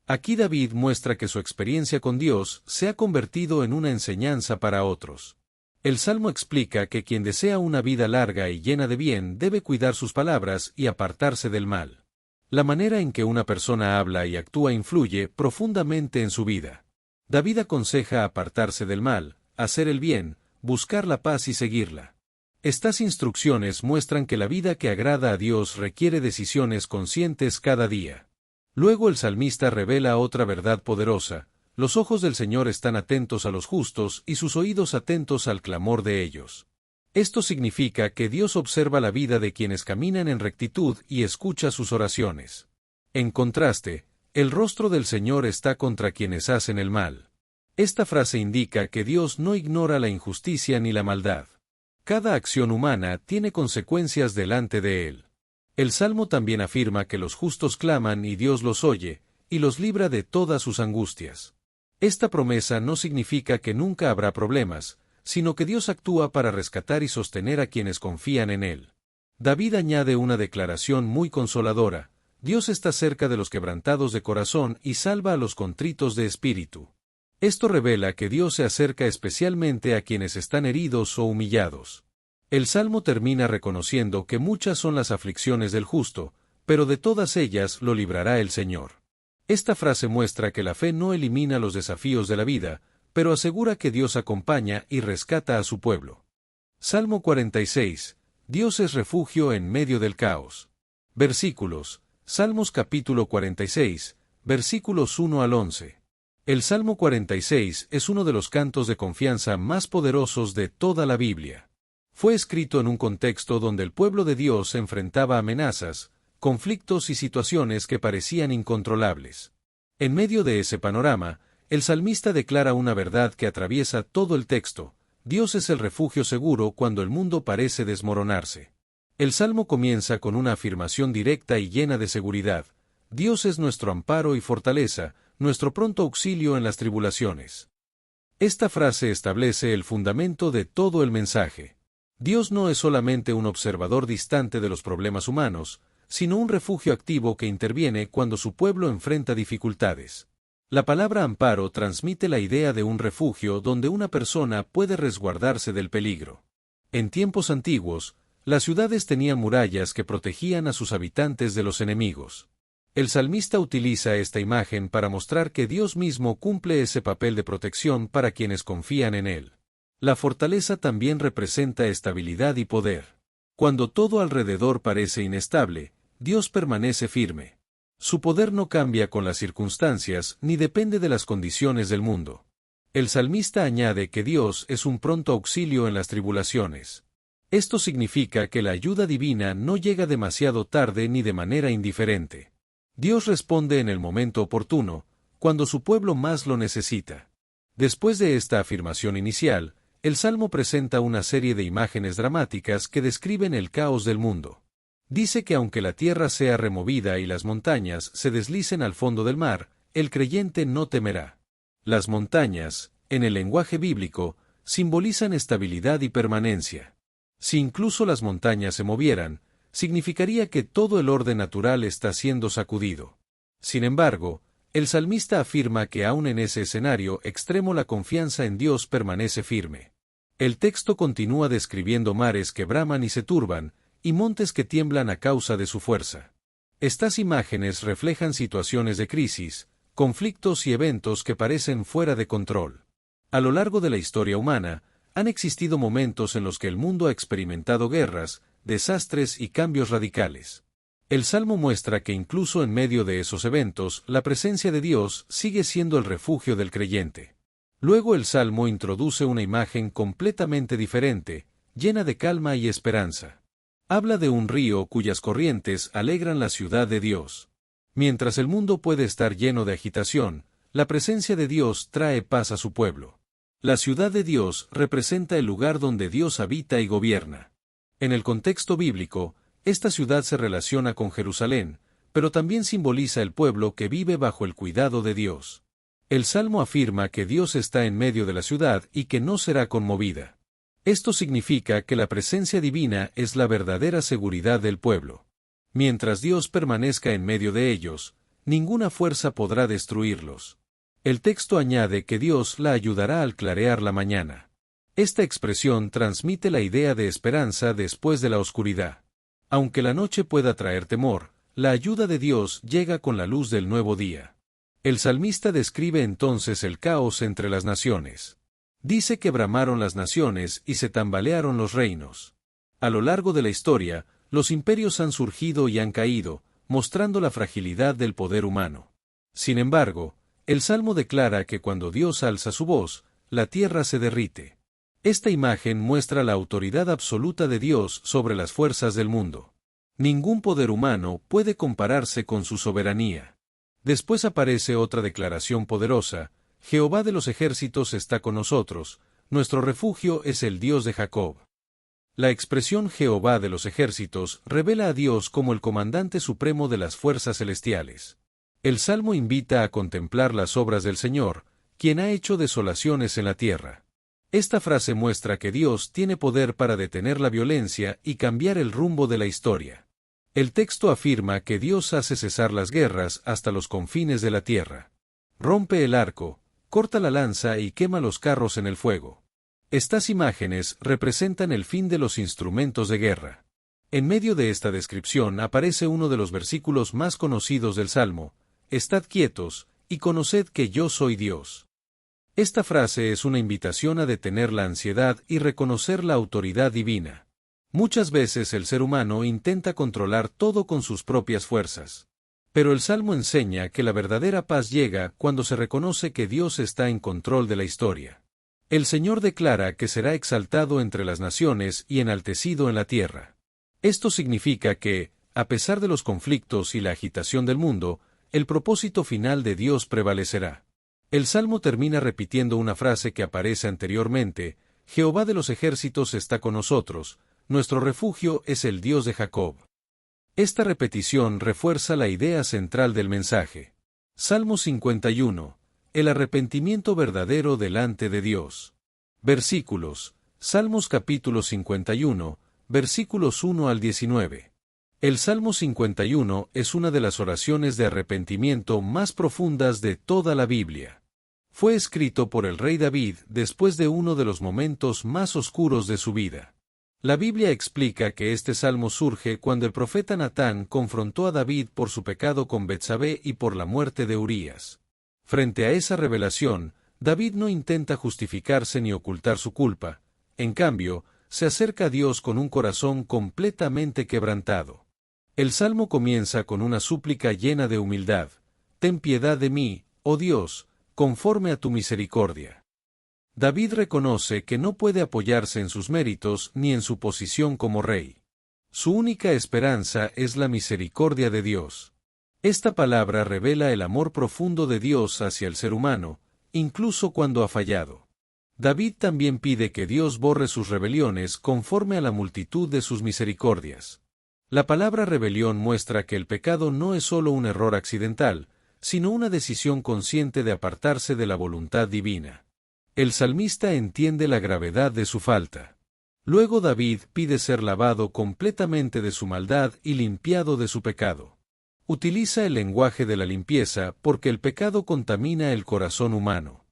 Aquí David muestra que su experiencia con Dios se ha convertido en una enseñanza para otros. El Salmo explica que quien desea una vida larga y llena de bien debe cuidar sus palabras y apartarse del mal. La manera en que una persona habla y actúa influye profundamente en su vida. David aconseja apartarse del mal, hacer el bien, buscar la paz y seguirla. Estas instrucciones muestran que la vida que agrada a Dios requiere decisiones conscientes cada día. Luego el salmista revela otra verdad poderosa: los ojos del Señor están atentos a los justos y sus oídos atentos al clamor de ellos. Esto significa que Dios observa la vida de quienes caminan en rectitud y escucha sus oraciones. En contraste, el rostro del Señor está contra quienes hacen el mal. Esta frase indica que Dios no ignora la injusticia ni la maldad. Cada acción humana tiene consecuencias delante de Él. El Salmo también afirma que los justos claman y Dios los oye, y los libra de todas sus angustias. Esta promesa no significa que nunca habrá problemas, sino que Dios actúa para rescatar y sostener a quienes confían en Él. David añade una declaración muy consoladora: Dios está cerca de los quebrantados de corazón y salva a los contritos de espíritu. Esto revela que Dios se acerca especialmente a quienes están heridos o humillados. El Salmo termina reconociendo que muchas son las aflicciones del justo, pero de todas ellas lo librará el Señor. Esta frase muestra que la fe no elimina los desafíos de la vida, pero asegura que Dios acompaña y rescata a su pueblo. Salmo 46. Dios es refugio en medio del caos. Versículos. Salmos capítulo 46, versículos 1 al 11. El Salmo 46 es uno de los cantos de confianza más poderosos de toda la Biblia. Fue escrito en un contexto donde el pueblo de Dios enfrentaba amenazas, conflictos y situaciones que parecían incontrolables. En medio de ese panorama, el salmista declara una verdad que atraviesa todo el texto: Dios es el refugio seguro cuando el mundo parece desmoronarse. El salmo comienza con una afirmación directa y llena de seguridad: Dios es nuestro amparo y fortaleza, nuestro pronto auxilio en las tribulaciones. Esta frase establece el fundamento de todo el mensaje. Dios no es solamente un observador distante de los problemas humanos, sino un refugio activo que interviene cuando su pueblo enfrenta dificultades. La palabra amparo transmite la idea de un refugio donde una persona puede resguardarse del peligro. En tiempos antiguos, las ciudades tenían murallas que protegían a sus habitantes de los enemigos. El salmista utiliza esta imagen para mostrar que Dios mismo cumple ese papel de protección para quienes confían en Él. La fortaleza también representa estabilidad y poder. Cuando todo alrededor parece inestable, Dios permanece firme. Su poder no cambia con las circunstancias ni depende de las condiciones del mundo. El salmista añade que Dios es un pronto auxilio en las tribulaciones. Esto significa que la ayuda divina no llega demasiado tarde ni de manera indiferente. Dios responde en el momento oportuno, cuando su pueblo más lo necesita. Después de esta afirmación inicial, el Salmo presenta una serie de imágenes dramáticas que describen el caos del mundo. Dice que aunque la tierra sea removida y las montañas se deslicen al fondo del mar, el creyente no temerá. Las montañas, en el lenguaje bíblico, simbolizan estabilidad y permanencia. Si incluso las montañas se movieran, significaría que todo el orden natural está siendo sacudido. Sin embargo, el salmista afirma que aún en ese escenario extremo la confianza en Dios permanece firme. El texto continúa describiendo mares que braman y se turban, y montes que tiemblan a causa de su fuerza. Estas imágenes reflejan situaciones de crisis, conflictos y eventos que parecen fuera de control. A lo largo de la historia humana, han existido momentos en los que el mundo ha experimentado guerras, desastres y cambios radicales. El Salmo muestra que incluso en medio de esos eventos, la presencia de Dios sigue siendo el refugio del creyente. Luego el Salmo introduce una imagen completamente diferente, llena de calma y esperanza. Habla de un río cuyas corrientes alegran la ciudad de Dios. Mientras el mundo puede estar lleno de agitación, la presencia de Dios trae paz a su pueblo. La ciudad de Dios representa el lugar donde Dios habita y gobierna. En el contexto bíblico, esta ciudad se relaciona con Jerusalén, pero también simboliza el pueblo que vive bajo el cuidado de Dios. El Salmo afirma que Dios está en medio de la ciudad y que no será conmovida. Esto significa que la presencia divina es la verdadera seguridad del pueblo. Mientras Dios permanezca en medio de ellos, ninguna fuerza podrá destruirlos. El texto añade que Dios la ayudará al clarear la mañana. Esta expresión transmite la idea de esperanza después de la oscuridad. Aunque la noche pueda traer temor, la ayuda de Dios llega con la luz del nuevo día. El salmista describe entonces el caos entre las naciones. Dice que bramaron las naciones y se tambalearon los reinos. A lo largo de la historia, los imperios han surgido y han caído, mostrando la fragilidad del poder humano. Sin embargo, el Salmo declara que cuando Dios alza su voz, la tierra se derrite. Esta imagen muestra la autoridad absoluta de Dios sobre las fuerzas del mundo. Ningún poder humano puede compararse con su soberanía. Después aparece otra declaración poderosa: Jehová de los ejércitos está con nosotros, nuestro refugio es el Dios de Jacob. La expresión Jehová de los ejércitos revela a Dios como el comandante supremo de las fuerzas celestiales. El Salmo invita a contemplar las obras del Señor, quien ha hecho desolaciones en la tierra. Esta frase muestra que Dios tiene poder para detener la violencia y cambiar el rumbo de la historia. El texto afirma que Dios hace cesar las guerras hasta los confines de la tierra. Rompe el arco, corta la lanza y quema los carros en el fuego. Estas imágenes representan el fin de los instrumentos de guerra. En medio de esta descripción aparece uno de los versículos más conocidos del Salmo: Estad quietos, y conoced que yo soy Dios. Esta frase es una invitación a detener la ansiedad y reconocer la autoridad divina. Muchas veces el ser humano intenta controlar todo con sus propias fuerzas. Pero el Salmo enseña que la verdadera paz llega cuando se reconoce que Dios está en control de la historia. El Señor declara que será exaltado entre las naciones y enaltecido en la tierra. Esto significa que, a pesar de los conflictos y la agitación del mundo, el propósito final de Dios prevalecerá. El Salmo termina repitiendo una frase que aparece anteriormente: Jehová de los ejércitos está con nosotros, nuestro refugio es el Dios de Jacob. Esta repetición refuerza la idea central del mensaje. Salmo 51. El arrepentimiento verdadero delante de Dios. Versículos. Salmos capítulo 51, versículos 1 al 19. El Salmo 51 es una de las oraciones de arrepentimiento más profundas de toda la Biblia. Fue escrito por el rey David después de uno de los momentos más oscuros de su vida. La Biblia explica que este salmo surge cuando el profeta Natán confrontó a David por su pecado con Betsabé y por la muerte de Urías. Frente a esa revelación, David no intenta justificarse ni ocultar su culpa, en cambio, se acerca a Dios con un corazón completamente quebrantado. El salmo comienza con una súplica llena de humildad: «Ten piedad de mí, oh Dios, conforme a tu misericordia». David reconoce que no puede apoyarse en sus méritos ni en su posición como rey. Su única esperanza es la misericordia de Dios. Esta palabra revela el amor profundo de Dios hacia el ser humano, incluso cuando ha fallado. David también pide que Dios borre sus rebeliones conforme a la multitud de sus misericordias. La palabra rebelión muestra que el pecado no es solo un error accidental, sino una decisión consciente de apartarse de la voluntad divina. El salmista entiende la gravedad de su falta. Luego David pide ser lavado completamente de su maldad y limpiado de su pecado. Utiliza el lenguaje de la limpieza porque el pecado contamina el corazón humano.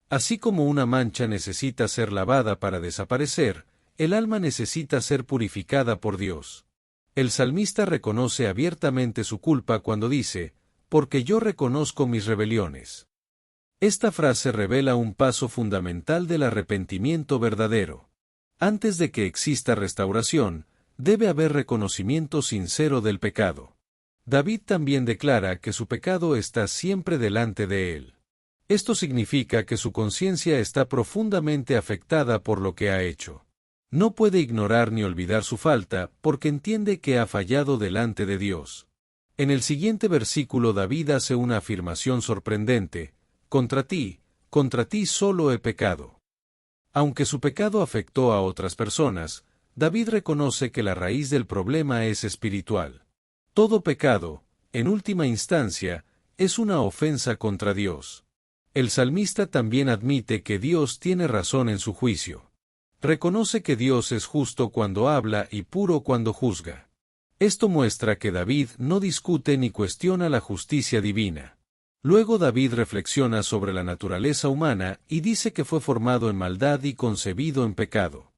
Así como una mancha necesita ser lavada para desaparecer, el alma necesita ser purificada por Dios. El salmista reconoce abiertamente su culpa cuando dice: «Porque yo reconozco mis rebeliones». Esta frase revela un paso fundamental del arrepentimiento verdadero. Antes de que exista restauración, debe haber reconocimiento sincero del pecado. David también declara que su pecado está siempre delante de él. Esto significa que su conciencia está profundamente afectada por lo que ha hecho. No puede ignorar ni olvidar su falta porque entiende que ha fallado delante de Dios. En el siguiente versículo David hace una afirmación sorprendente: contra ti solo he pecado. Aunque su pecado afectó a otras personas, David reconoce que la raíz del problema es espiritual. Todo pecado, en última instancia, es una ofensa contra Dios. El salmista también admite que Dios tiene razón en su juicio. Reconoce que Dios es justo cuando habla y puro cuando juzga. Esto muestra que David no discute ni cuestiona la justicia divina. Luego David reflexiona sobre la naturaleza humana y dice que fue formado en maldad y concebido en pecado.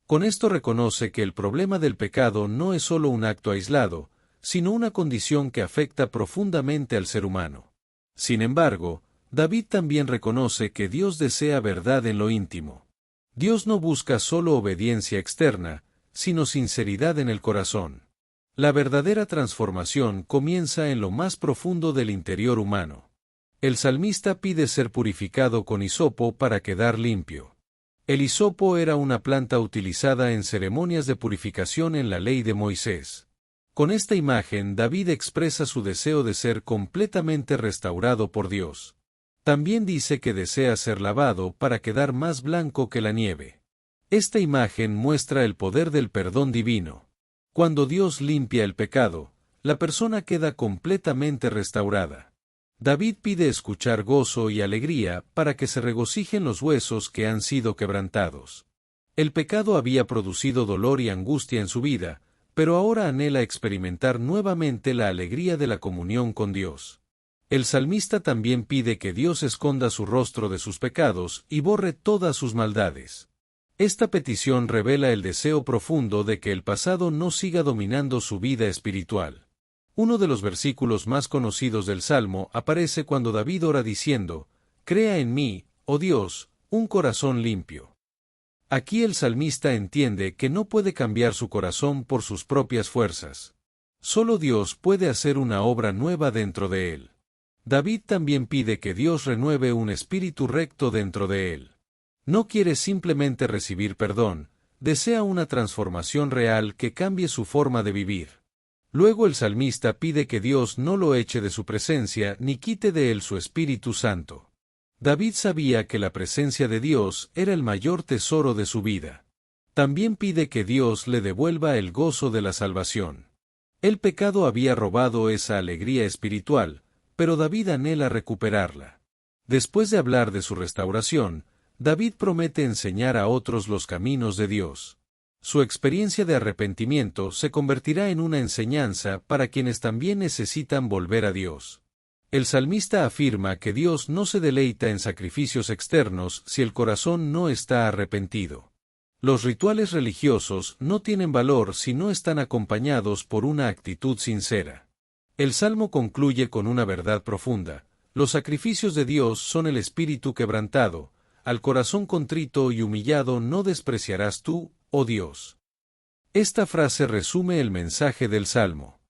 Con esto reconoce que el problema del pecado no es solo un acto aislado, sino una condición que afecta profundamente al ser humano. Sin embargo, David también reconoce que Dios desea verdad en lo íntimo. Dios no busca solo obediencia externa, sino sinceridad en el corazón. La verdadera transformación comienza en lo más profundo del interior humano. El salmista pide ser purificado con hisopo para quedar limpio. El hisopo era una planta utilizada en ceremonias de purificación en la ley de Moisés. Con esta imagen David expresa su deseo de ser completamente restaurado por Dios. También dice que desea ser lavado para quedar más blanco que la nieve. Esta imagen muestra el poder del perdón divino. Cuando Dios limpia el pecado, la persona queda completamente restaurada. David pide escuchar gozo y alegría para que se regocijen los huesos que han sido quebrantados. El pecado había producido dolor y angustia en su vida, pero ahora anhela experimentar nuevamente la alegría de la comunión con Dios. El salmista también pide que Dios esconda su rostro de sus pecados y borre todas sus maldades. Esta petición revela el deseo profundo de que el pasado no siga dominando su vida espiritual. Uno de los versículos más conocidos del Salmo aparece cuando David ora diciendo: «Crea en mí, oh Dios, un corazón limpio». Aquí el salmista entiende que no puede cambiar su corazón por sus propias fuerzas. Solo Dios puede hacer una obra nueva dentro de él. David también pide que Dios renueve un espíritu recto dentro de él. No quiere simplemente recibir perdón, desea una transformación real que cambie su forma de vivir. Luego el salmista pide que Dios no lo eche de su presencia ni quite de él su Espíritu Santo. David sabía que la presencia de Dios era el mayor tesoro de su vida. También pide que Dios le devuelva el gozo de la salvación. El pecado había robado esa alegría espiritual, pero David anhela recuperarla. Después de hablar de su restauración, David promete enseñar a otros los caminos de Dios. Su experiencia de arrepentimiento se convertirá en una enseñanza para quienes también necesitan volver a Dios. El salmista afirma que Dios no se deleita en sacrificios externos si el corazón no está arrepentido. Los rituales religiosos no tienen valor si no están acompañados por una actitud sincera. El Salmo concluye con una verdad profunda: los sacrificios de Dios son el espíritu quebrantado, al corazón contrito y humillado no despreciarás tú, oh Dios. Esta frase resume el mensaje del Salmo.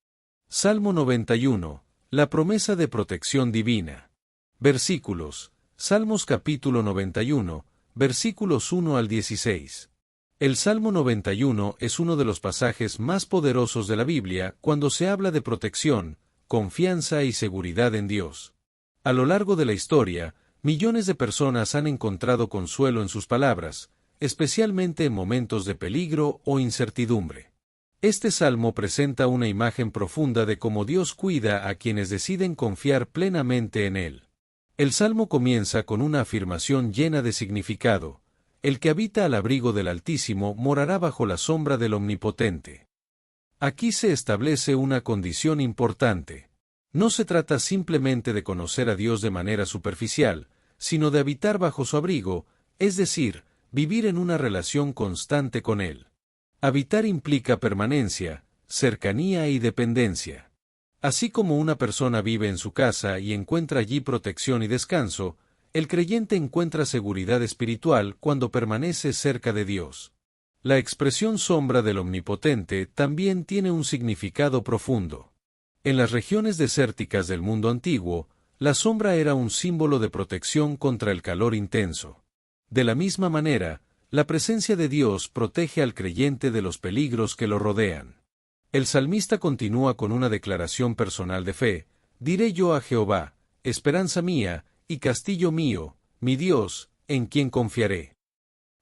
Salmo 91. La promesa de protección divina. Versículos. Salmos capítulo 91, versículos 1 al 16. El Salmo 91 es uno de los pasajes más poderosos de la Biblia cuando se habla de protección, confianza y seguridad en Dios. A lo largo de la historia, millones de personas han encontrado consuelo en sus palabras, especialmente en momentos de peligro o incertidumbre. Este salmo presenta una imagen profunda de cómo Dios cuida a quienes deciden confiar plenamente en Él. El salmo comienza con una afirmación llena de significado: el que habita al abrigo del Altísimo morará bajo la sombra del Omnipotente. Aquí se establece una condición importante. No se trata simplemente de conocer a Dios de manera superficial, sino de habitar bajo su abrigo, es decir, vivir en una relación constante con Él. Habitar implica permanencia, cercanía y dependencia. Así como una persona vive en su casa y encuentra allí protección y descanso, el creyente encuentra seguridad espiritual cuando permanece cerca de Dios. La expresión sombra del Omnipotente también tiene un significado profundo. En las regiones desérticas del mundo antiguo, la sombra era un símbolo de protección contra el calor intenso. De la misma manera, la presencia de Dios protege al creyente de los peligros que lo rodean. El salmista continúa con una declaración personal de fe: diré yo a Jehová, esperanza mía, y castillo mío, mi Dios, en quien confiaré.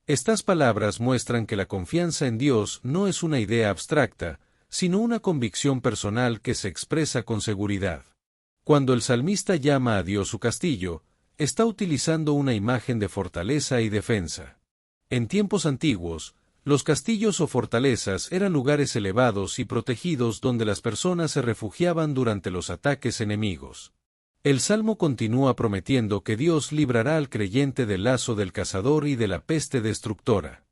Estas palabras muestran que la confianza en Dios no es una idea abstracta, sino una convicción personal que se expresa con seguridad. Cuando el salmista llama a Dios su castillo, está utilizando una imagen de fortaleza y defensa. En tiempos antiguos, los castillos o fortalezas eran lugares elevados y protegidos donde las personas se refugiaban durante los ataques enemigos. El Salmo continúa prometiendo que Dios librará al creyente del lazo del cazador y de la peste destructora.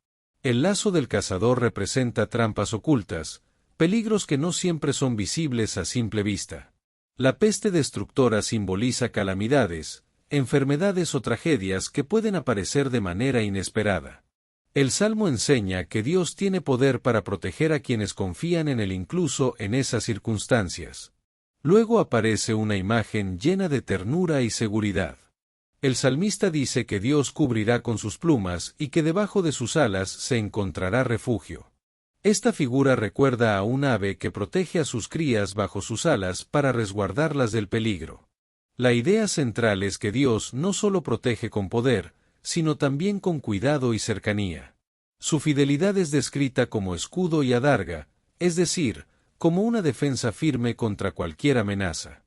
El lazo del cazador representa trampas ocultas, peligros que no siempre son visibles a simple vista. La peste destructora simboliza calamidades, enfermedades o tragedias que pueden aparecer de manera inesperada. El Salmo enseña que Dios tiene poder para proteger a quienes confían en Él incluso en esas circunstancias. Luego aparece una imagen llena de ternura y seguridad. El salmista dice que Dios cubrirá con sus plumas y que debajo de sus alas se encontrará refugio. Esta figura recuerda a un ave que protege a sus crías bajo sus alas para resguardarlas del peligro. La idea central es que Dios no solo protege con poder, sino también con cuidado y cercanía. Su fidelidad es descrita como escudo y adarga, es decir, como una defensa firme contra cualquier amenaza.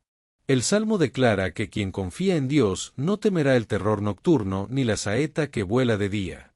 El Salmo declara que quien confía en Dios no temerá el terror nocturno ni la saeta que vuela de día.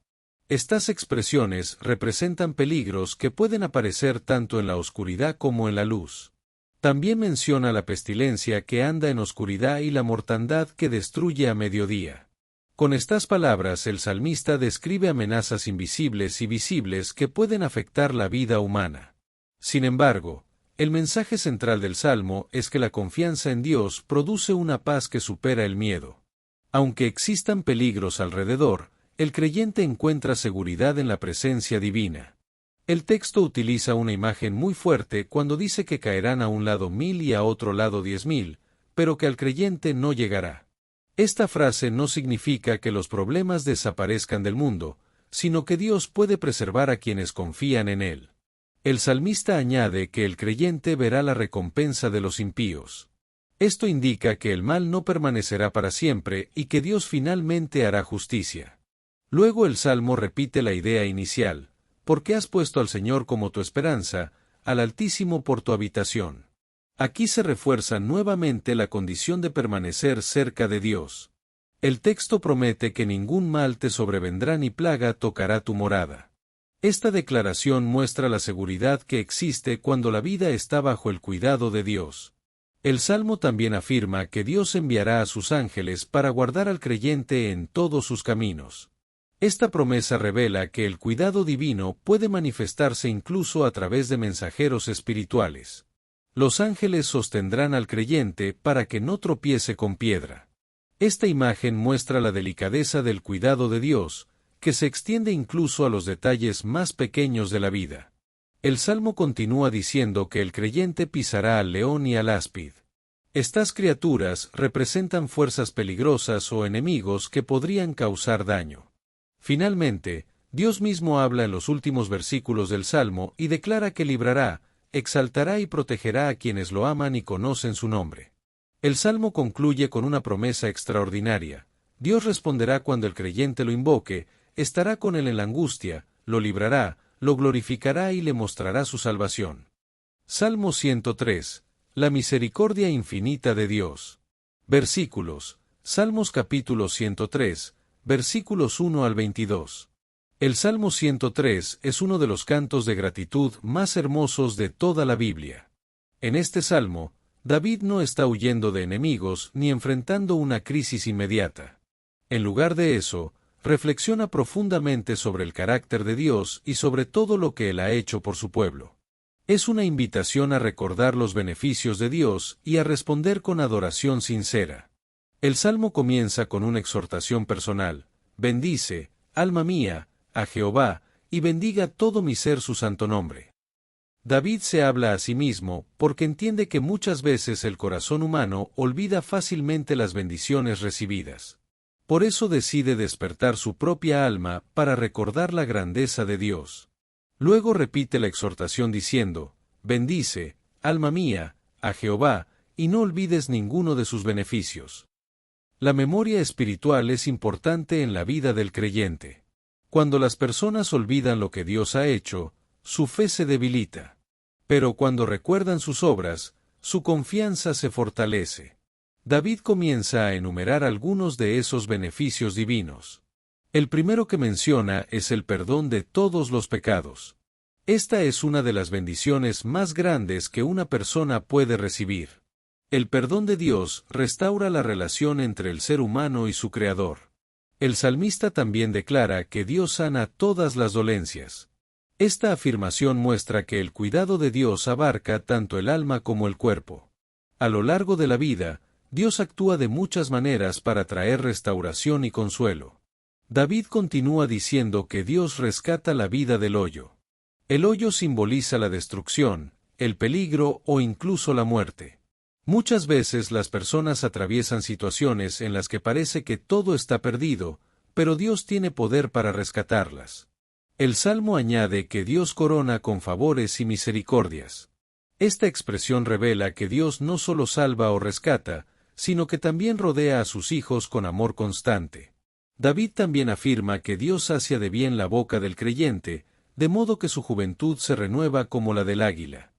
Estas expresiones representan peligros que pueden aparecer tanto en la oscuridad como en la luz. También menciona la pestilencia que anda en oscuridad y la mortandad que destruye a mediodía. Con estas palabras el salmista describe amenazas invisibles y visibles que pueden afectar la vida humana. Sin embargo, el mensaje central del Salmo es que la confianza en Dios produce una paz que supera el miedo. Aunque existan peligros alrededor, el creyente encuentra seguridad en la presencia divina. El texto utiliza una imagen muy fuerte cuando dice que caerán a un lado 1000 y a otro lado 10,000, pero que al creyente no llegará. Esta frase no significa que los problemas desaparezcan del mundo, sino que Dios puede preservar a quienes confían en Él. El salmista añade que el creyente verá la recompensa de los impíos. Esto indica que el mal no permanecerá para siempre y que Dios finalmente hará justicia. Luego el Salmo repite la idea inicial: porque has puesto al Señor como tu esperanza, al Altísimo por tu habitación. Aquí se refuerza nuevamente la condición de permanecer cerca de Dios. El texto promete que ningún mal te sobrevendrá ni plaga tocará tu morada. Esta declaración muestra la seguridad que existe cuando la vida está bajo el cuidado de Dios. El Salmo también afirma que Dios enviará a sus ángeles para guardar al creyente en todos sus caminos. Esta promesa revela que el cuidado divino puede manifestarse incluso a través de mensajeros espirituales. Los ángeles sostendrán al creyente para que no tropiece con piedra. Esta imagen muestra la delicadeza del cuidado de Dios, que se extiende incluso a los detalles más pequeños de la vida. El Salmo continúa diciendo que el creyente pisará al león y al áspid. Estas criaturas representan fuerzas peligrosas o enemigos que podrían causar daño. Finalmente, Dios mismo habla en los últimos versículos del Salmo y declara que librará, exaltará y protegerá a quienes lo aman y conocen su nombre. El Salmo concluye con una promesa extraordinaria. Dios responderá cuando el creyente lo invoque, estará con él en la angustia, lo librará, lo glorificará y le mostrará su salvación. Salmo 103. La misericordia infinita de Dios. Versículos. Salmos capítulo 103, versículos 1 al 22. El Salmo 103 es uno de los cantos de gratitud más hermosos de toda la Biblia. En este salmo, David no está huyendo de enemigos ni enfrentando una crisis inmediata. En lugar de eso, reflexiona profundamente sobre el carácter de Dios y sobre todo lo que Él ha hecho por su pueblo. Es una invitación a recordar los beneficios de Dios y a responder con adoración sincera. El salmo comienza con una exhortación personal: bendice, alma mía, a Jehová, y bendiga todo mi ser su santo nombre. David se habla a sí mismo porque entiende que muchas veces el corazón humano olvida fácilmente las bendiciones recibidas. Por eso decide despertar su propia alma para recordar la grandeza de Dios. Luego repite la exhortación diciendo: bendice, alma mía, a Jehová, y no olvides ninguno de sus beneficios. La memoria espiritual es importante en la vida del creyente. Cuando las personas olvidan lo que Dios ha hecho, su fe se debilita. Pero cuando recuerdan sus obras, su confianza se fortalece. David comienza a enumerar algunos de esos beneficios divinos. El primero que menciona es el perdón de todos los pecados. Esta es una de las bendiciones más grandes que una persona puede recibir. El perdón de Dios restaura la relación entre el ser humano y su Creador. El salmista también declara que Dios sana todas las dolencias. Esta afirmación muestra que el cuidado de Dios abarca tanto el alma como el cuerpo. A lo largo de la vida, Dios actúa de muchas maneras para traer restauración y consuelo. David continúa diciendo que Dios rescata la vida del hoyo. El hoyo simboliza la destrucción, el peligro o incluso la muerte. Muchas veces las personas atraviesan situaciones en las que parece que todo está perdido, pero Dios tiene poder para rescatarlas. El Salmo añade que Dios corona con favores y misericordias. Esta expresión revela que Dios no solo salva o rescata, sino que también rodea a sus hijos con amor constante. David también afirma que Dios sacia de bien la boca del creyente, de modo que su juventud se renueva como la del águila.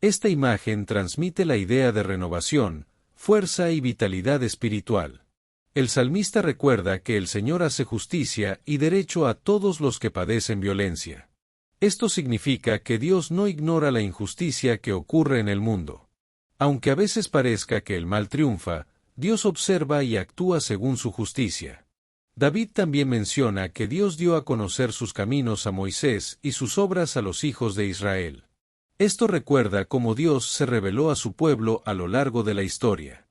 Esta imagen transmite la idea de renovación, fuerza y vitalidad espiritual. El salmista recuerda que el Señor hace justicia y derecho a todos los que padecen violencia. Esto significa que Dios no ignora la injusticia que ocurre en el mundo. Aunque a veces parezca que el mal triunfa, Dios observa y actúa según su justicia. David también menciona que Dios dio a conocer sus caminos a Moisés y sus obras a los hijos de Israel. Esto recuerda cómo Dios se reveló a su pueblo a lo largo de la historia.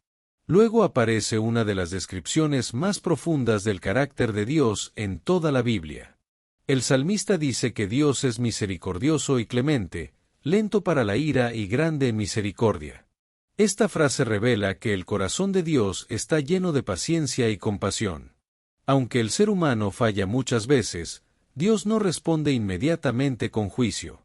Luego aparece una de las descripciones más profundas del carácter de Dios en toda la Biblia. El salmista dice que Dios es misericordioso y clemente, lento para la ira y grande en misericordia. Esta frase revela que el corazón de Dios está lleno de paciencia y compasión. Aunque el ser humano falla muchas veces, Dios no responde inmediatamente con juicio.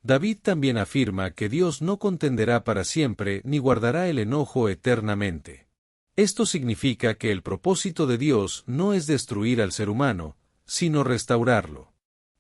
David también afirma que Dios no contenderá para siempre ni guardará el enojo eternamente. Esto significa que el propósito de Dios no es destruir al ser humano, sino restaurarlo.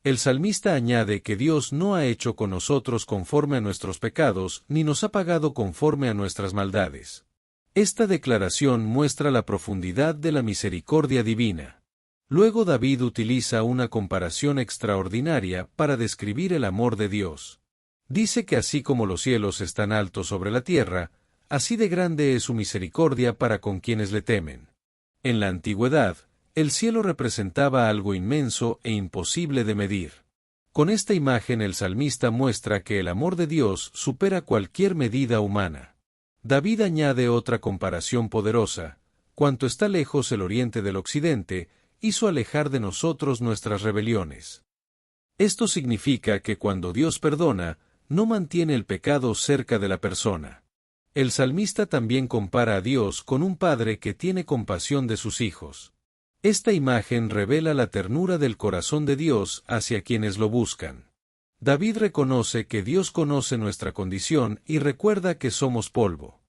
El salmista añade que Dios no ha hecho con nosotros conforme a nuestros pecados ni nos ha pagado conforme a nuestras maldades. Esta declaración muestra la profundidad de la misericordia divina. Luego David utiliza una comparación extraordinaria para describir el amor de Dios. Dice que así como los cielos están altos sobre la tierra, así de grande es su misericordia para con quienes le temen. En la antigüedad, el cielo representaba algo inmenso e imposible de medir. Con esta imagen el salmista muestra que el amor de Dios supera cualquier medida humana. David añade otra comparación poderosa: cuanto está lejos el oriente del occidente, hizo alejar de nosotros nuestras rebeliones. Esto significa que cuando Dios perdona, no mantiene el pecado cerca de la persona. El salmista también compara a Dios con un padre que tiene compasión de sus hijos. Esta imagen revela la ternura del corazón de Dios hacia quienes lo buscan. David reconoce que Dios conoce nuestra condición y recuerda que somos polvo.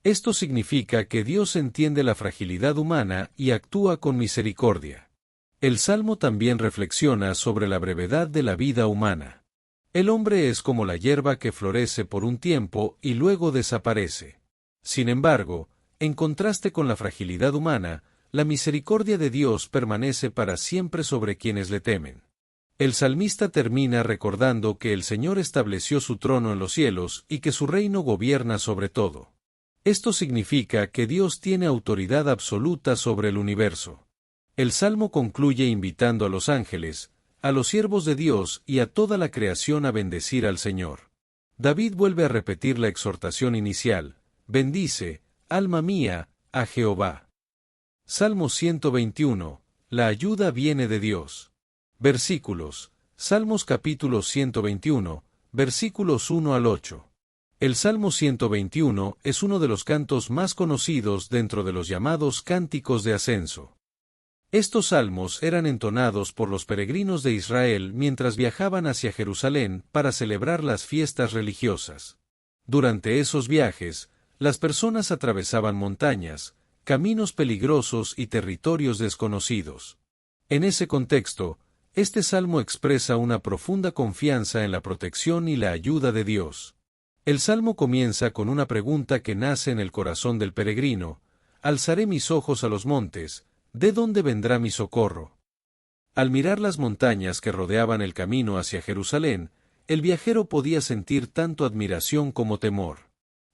Esto significa que Dios entiende la fragilidad humana y actúa con misericordia. El Salmo también reflexiona sobre la brevedad de la vida humana. El hombre es como la hierba que florece por un tiempo y luego desaparece. Sin embargo, en contraste con la fragilidad humana, la misericordia de Dios permanece para siempre sobre quienes le temen. El salmista termina recordando que el Señor estableció su trono en los cielos y que su reino gobierna sobre todo. Esto significa que Dios tiene autoridad absoluta sobre el universo. El Salmo concluye invitando a los ángeles, a los siervos de Dios y a toda la creación a bendecir al Señor. David vuelve a repetir la exhortación inicial: bendice, alma mía, a Jehová. Salmo 121, la ayuda viene de Dios. Versículos, Salmos capítulo 121, versículos 1 al 8. El Salmo 121 es uno de los cantos más conocidos dentro de los llamados cánticos de ascenso. Estos salmos eran entonados por los peregrinos de Israel mientras viajaban hacia Jerusalén para celebrar las fiestas religiosas. Durante esos viajes, las personas atravesaban montañas, caminos peligrosos y territorios desconocidos. En ese contexto, este salmo expresa una profunda confianza en la protección y la ayuda de Dios. El salmo comienza con una pregunta que nace en el corazón del peregrino: alzaré mis ojos a los montes, ¿de dónde vendrá mi socorro? Al mirar las montañas que rodeaban el camino hacia Jerusalén, el viajero podía sentir tanto admiración como temor.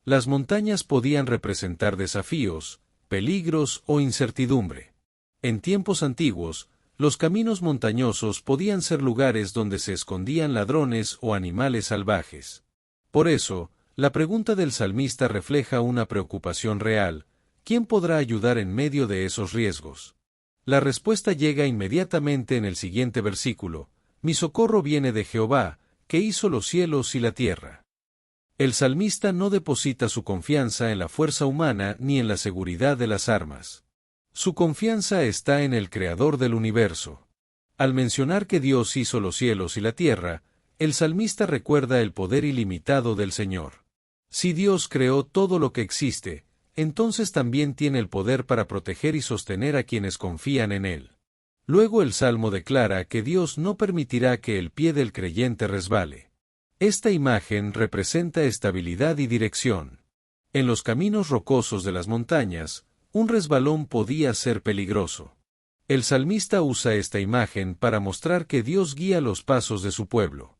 Las montañas podían representar desafíos, peligros o incertidumbre. En tiempos antiguos, los caminos montañosos podían ser lugares donde se escondían ladrones o animales salvajes. Por eso, la pregunta del salmista refleja una preocupación real: ¿quién podrá ayudar en medio de esos riesgos? La respuesta llega inmediatamente en el siguiente versículo: mi socorro viene de Jehová, que hizo los cielos y la tierra. El salmista no deposita su confianza en la fuerza humana ni en la seguridad de las armas. Su confianza está en el Creador del universo. Al mencionar que Dios hizo los cielos y la tierra, el salmista recuerda el poder ilimitado del Señor. Si Dios creó todo lo que existe, entonces también tiene el poder para proteger y sostener a quienes confían en Él. Luego el Salmo declara que Dios no permitirá que el pie del creyente resbale. Esta imagen representa estabilidad y dirección. En los caminos rocosos de las montañas, un resbalón podía ser peligroso. El salmista usa esta imagen para mostrar que Dios guía los pasos de su pueblo.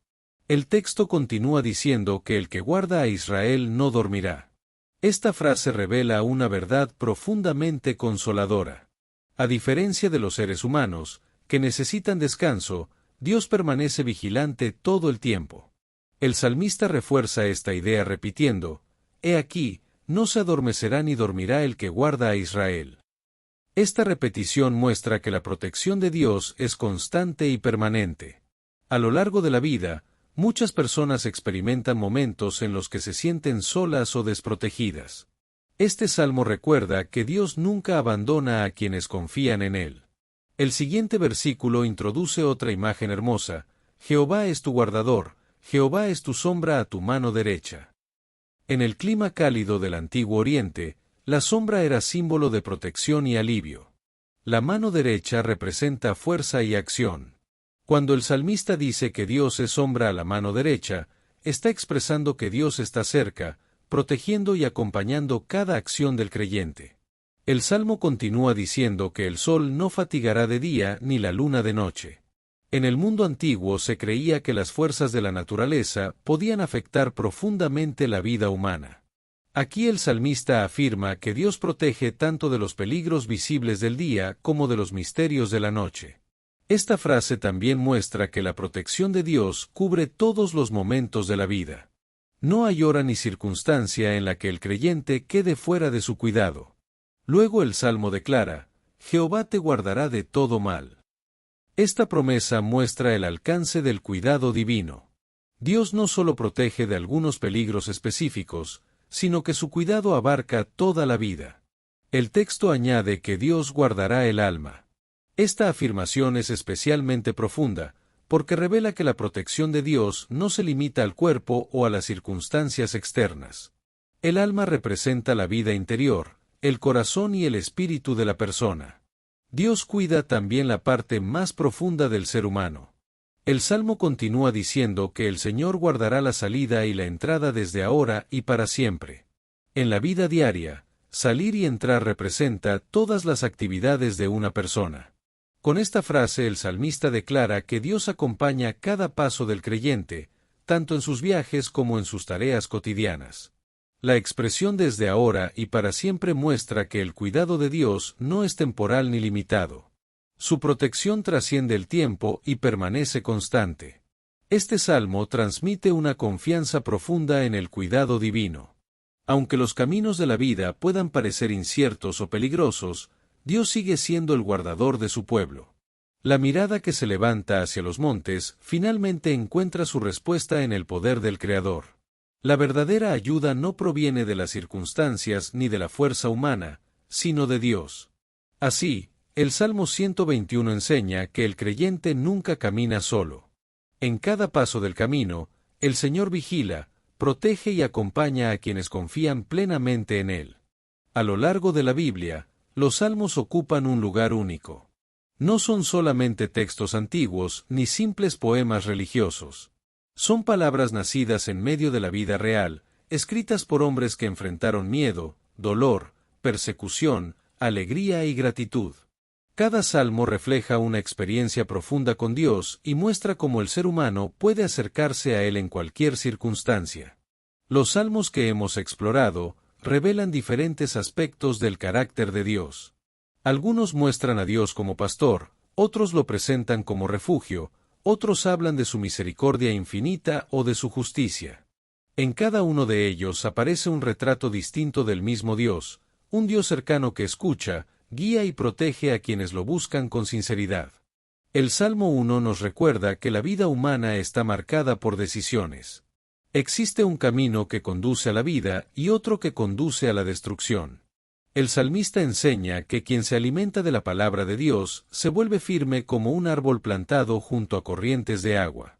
El texto continúa diciendo que el que guarda a Israel no dormirá. Esta frase revela una verdad profundamente consoladora. A diferencia de los seres humanos, que necesitan descanso, Dios permanece vigilante todo el tiempo. El salmista refuerza esta idea repitiendo: he aquí, no se adormecerá ni dormirá el que guarda a Israel. Esta repetición muestra que la protección de Dios es constante y permanente. A lo largo de la vida, muchas personas experimentan momentos en los que se sienten solas o desprotegidas. Este salmo recuerda que Dios nunca abandona a quienes confían en Él. El siguiente versículo introduce otra imagen hermosa: Jehová es tu guardador, Jehová es tu sombra a tu mano derecha. En el clima cálido del Antiguo Oriente, la sombra era símbolo de protección y alivio. La mano derecha representa fuerza y acción. Cuando el salmista dice que Dios es sombra a la mano derecha, está expresando que Dios está cerca, protegiendo y acompañando cada acción del creyente. El Salmo continúa diciendo que el sol no fatigará de día ni la luna de noche. En el mundo antiguo se creía que las fuerzas de la naturaleza podían afectar profundamente la vida humana. Aquí el salmista afirma que Dios protege tanto de los peligros visibles del día como de los misterios de la noche. Esta frase también muestra que la protección de Dios cubre todos los momentos de la vida. No hay hora ni circunstancia en la que el creyente quede fuera de su cuidado. Luego el Salmo declara: Jehová te guardará de todo mal. Esta promesa muestra el alcance del cuidado divino. Dios no solo protege de algunos peligros específicos, sino que su cuidado abarca toda la vida. El texto añade que Dios guardará el alma. Esta afirmación es especialmente profunda, porque revela que la protección de Dios no se limita al cuerpo o a las circunstancias externas. El alma representa la vida interior, el corazón y el espíritu de la persona. Dios cuida también la parte más profunda del ser humano. El Salmo continúa diciendo que el Señor guardará la salida y la entrada desde ahora y para siempre. En la vida diaria, salir y entrar representa todas las actividades de una persona. Con esta frase el salmista declara que Dios acompaña cada paso del creyente, tanto en sus viajes como en sus tareas cotidianas. La expresión desde ahora y para siempre muestra que el cuidado de Dios no es temporal ni limitado. Su protección trasciende el tiempo y permanece constante. Este salmo transmite una confianza profunda en el cuidado divino. Aunque los caminos de la vida puedan parecer inciertos o peligrosos, Dios sigue siendo el guardador de su pueblo. La mirada que se levanta hacia los montes finalmente encuentra su respuesta en el poder del Creador. La verdadera ayuda no proviene de las circunstancias ni de la fuerza humana, sino de Dios. Así, el Salmo 121 enseña que el creyente nunca camina solo. En cada paso del camino, el Señor vigila, protege y acompaña a quienes confían plenamente en Él. A lo largo de la Biblia, los salmos ocupan un lugar único. No son solamente textos antiguos ni simples poemas religiosos. Son palabras nacidas en medio de la vida real, escritas por hombres que enfrentaron miedo, dolor, persecución, alegría y gratitud. Cada salmo refleja una experiencia profunda con Dios y muestra cómo el ser humano puede acercarse a Él en cualquier circunstancia. Los salmos que hemos explorado revelan diferentes aspectos del carácter de Dios. Algunos muestran a Dios como pastor, otros lo presentan como refugio, otros hablan de su misericordia infinita o de su justicia. En cada uno de ellos aparece un retrato distinto del mismo Dios, un Dios cercano que escucha, guía y protege a quienes lo buscan con sinceridad. El Salmo 1 nos recuerda que la vida humana está marcada por decisiones. Existe un camino que conduce a la vida y otro que conduce a la destrucción. El salmista enseña que quien se alimenta de la palabra de Dios se vuelve firme como un árbol plantado junto a corrientes de agua.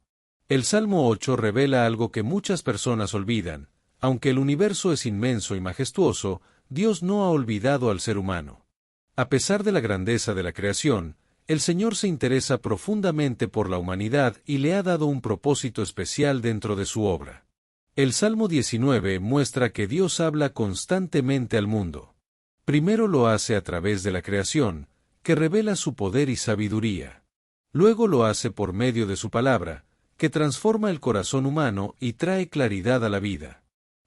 El Salmo 8 revela algo que muchas personas olvidan: aunque el universo es inmenso y majestuoso, Dios no ha olvidado al ser humano. A pesar de la grandeza de la creación, el Señor se interesa profundamente por la humanidad y le ha dado un propósito especial dentro de su obra. El Salmo 19 muestra que Dios habla constantemente al mundo. Primero lo hace a través de la creación, que revela su poder y sabiduría. Luego lo hace por medio de su palabra, que transforma el corazón humano y trae claridad a la vida.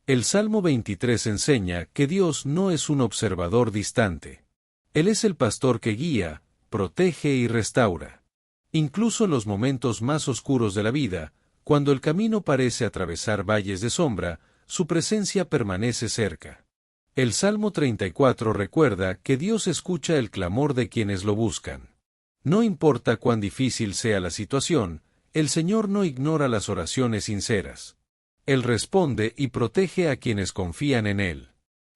El Salmo 23 enseña que Dios no es un observador distante. Él es el pastor que guía, protege y restaura. Incluso en los momentos más oscuros de la vida, cuando el camino parece atravesar valles de sombra, su presencia permanece cerca. El Salmo 34 recuerda que Dios escucha el clamor de quienes lo buscan. No importa cuán difícil sea la situación, el Señor no ignora las oraciones sinceras. Él responde y protege a quienes confían en Él.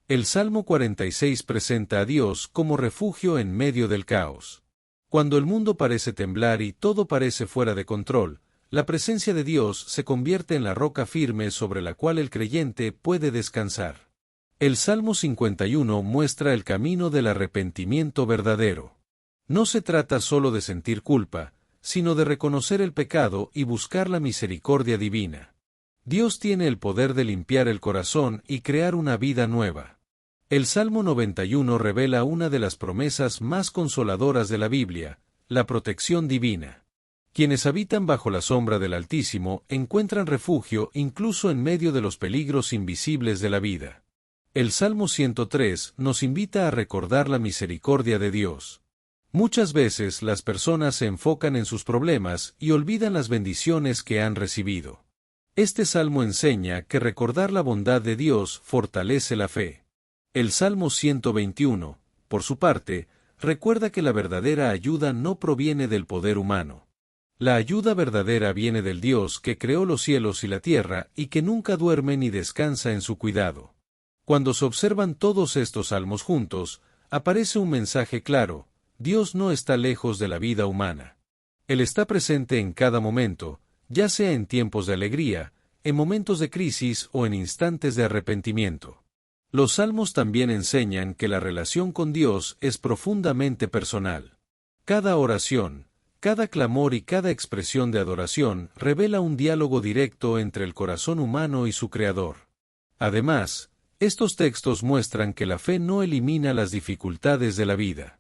El Salmo 46 presenta a Dios como refugio en medio del caos. Cuando el mundo parece temblar y todo parece fuera de control, la presencia de Dios se convierte en la roca firme sobre la cual el creyente puede descansar. El Salmo 51 muestra el camino del arrepentimiento verdadero. No se trata solo de sentir culpa, sino de reconocer el pecado y buscar la misericordia divina. Dios tiene el poder de limpiar el corazón y crear una vida nueva. El Salmo 91 revela una de las promesas más consoladoras de la Biblia, la protección divina. Quienes habitan bajo la sombra del Altísimo encuentran refugio incluso en medio de los peligros invisibles de la vida. El Salmo 103 nos invita a recordar la misericordia de Dios. Muchas veces las personas se enfocan en sus problemas y olvidan las bendiciones que han recibido. Este salmo enseña que recordar la bondad de Dios fortalece la fe. El Salmo 121, por su parte, recuerda que la verdadera ayuda no proviene del poder humano. La ayuda verdadera viene del Dios que creó los cielos y la tierra y que nunca duerme ni descansa en su cuidado. Cuando se observan todos estos salmos juntos, aparece un mensaje claro: Dios no está lejos de la vida humana. Él está presente en cada momento, ya sea en tiempos de alegría, en momentos de crisis o en instantes de arrepentimiento. Los salmos también enseñan que la relación con Dios es profundamente personal. Cada oración, cada clamor y cada expresión de adoración revela un diálogo directo entre el corazón humano y su Creador. Además, estos textos muestran que la fe no elimina las dificultades de la vida.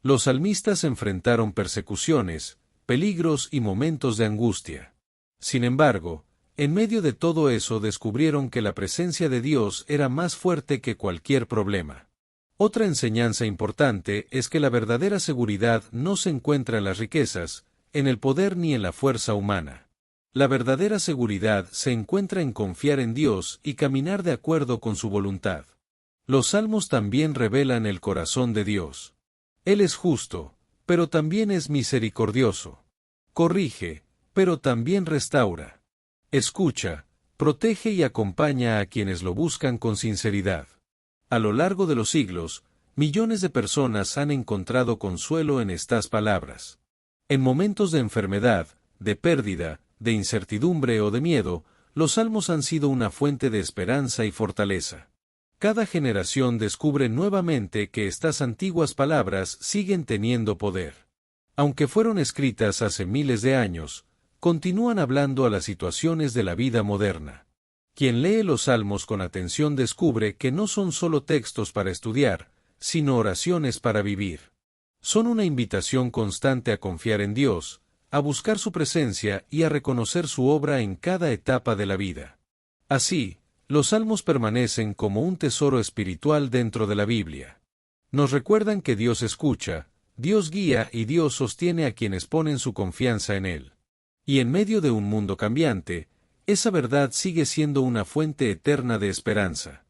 Los salmistas enfrentaron persecuciones, peligros y momentos de angustia. Sin embargo, en medio de todo eso descubrieron que la presencia de Dios era más fuerte que cualquier problema. Otra enseñanza importante es que la verdadera seguridad no se encuentra en las riquezas, en el poder ni en la fuerza humana. La verdadera seguridad se encuentra en confiar en Dios y caminar de acuerdo con su voluntad. Los salmos también revelan el corazón de Dios. Él es justo, pero también es misericordioso. Corrige, pero también restaura. Escucha, protege y acompaña a quienes lo buscan con sinceridad. A lo largo de los siglos, millones de personas han encontrado consuelo en estas palabras. En momentos de enfermedad, de pérdida, de incertidumbre o de miedo, los salmos han sido una fuente de esperanza y fortaleza. Cada generación descubre nuevamente que estas antiguas palabras siguen teniendo poder. Aunque fueron escritas hace miles de años, continúan hablando a las situaciones de la vida moderna. Quien lee los salmos con atención descubre que no son solo textos para estudiar, sino oraciones para vivir. Son una invitación constante a confiar en Dios, a buscar su presencia y a reconocer su obra en cada etapa de la vida. Así, los salmos permanecen como un tesoro espiritual dentro de la Biblia. Nos recuerdan que Dios escucha, Dios guía y Dios sostiene a quienes ponen su confianza en Él. Y en medio de un mundo cambiante, esa verdad sigue siendo una fuente eterna de esperanza.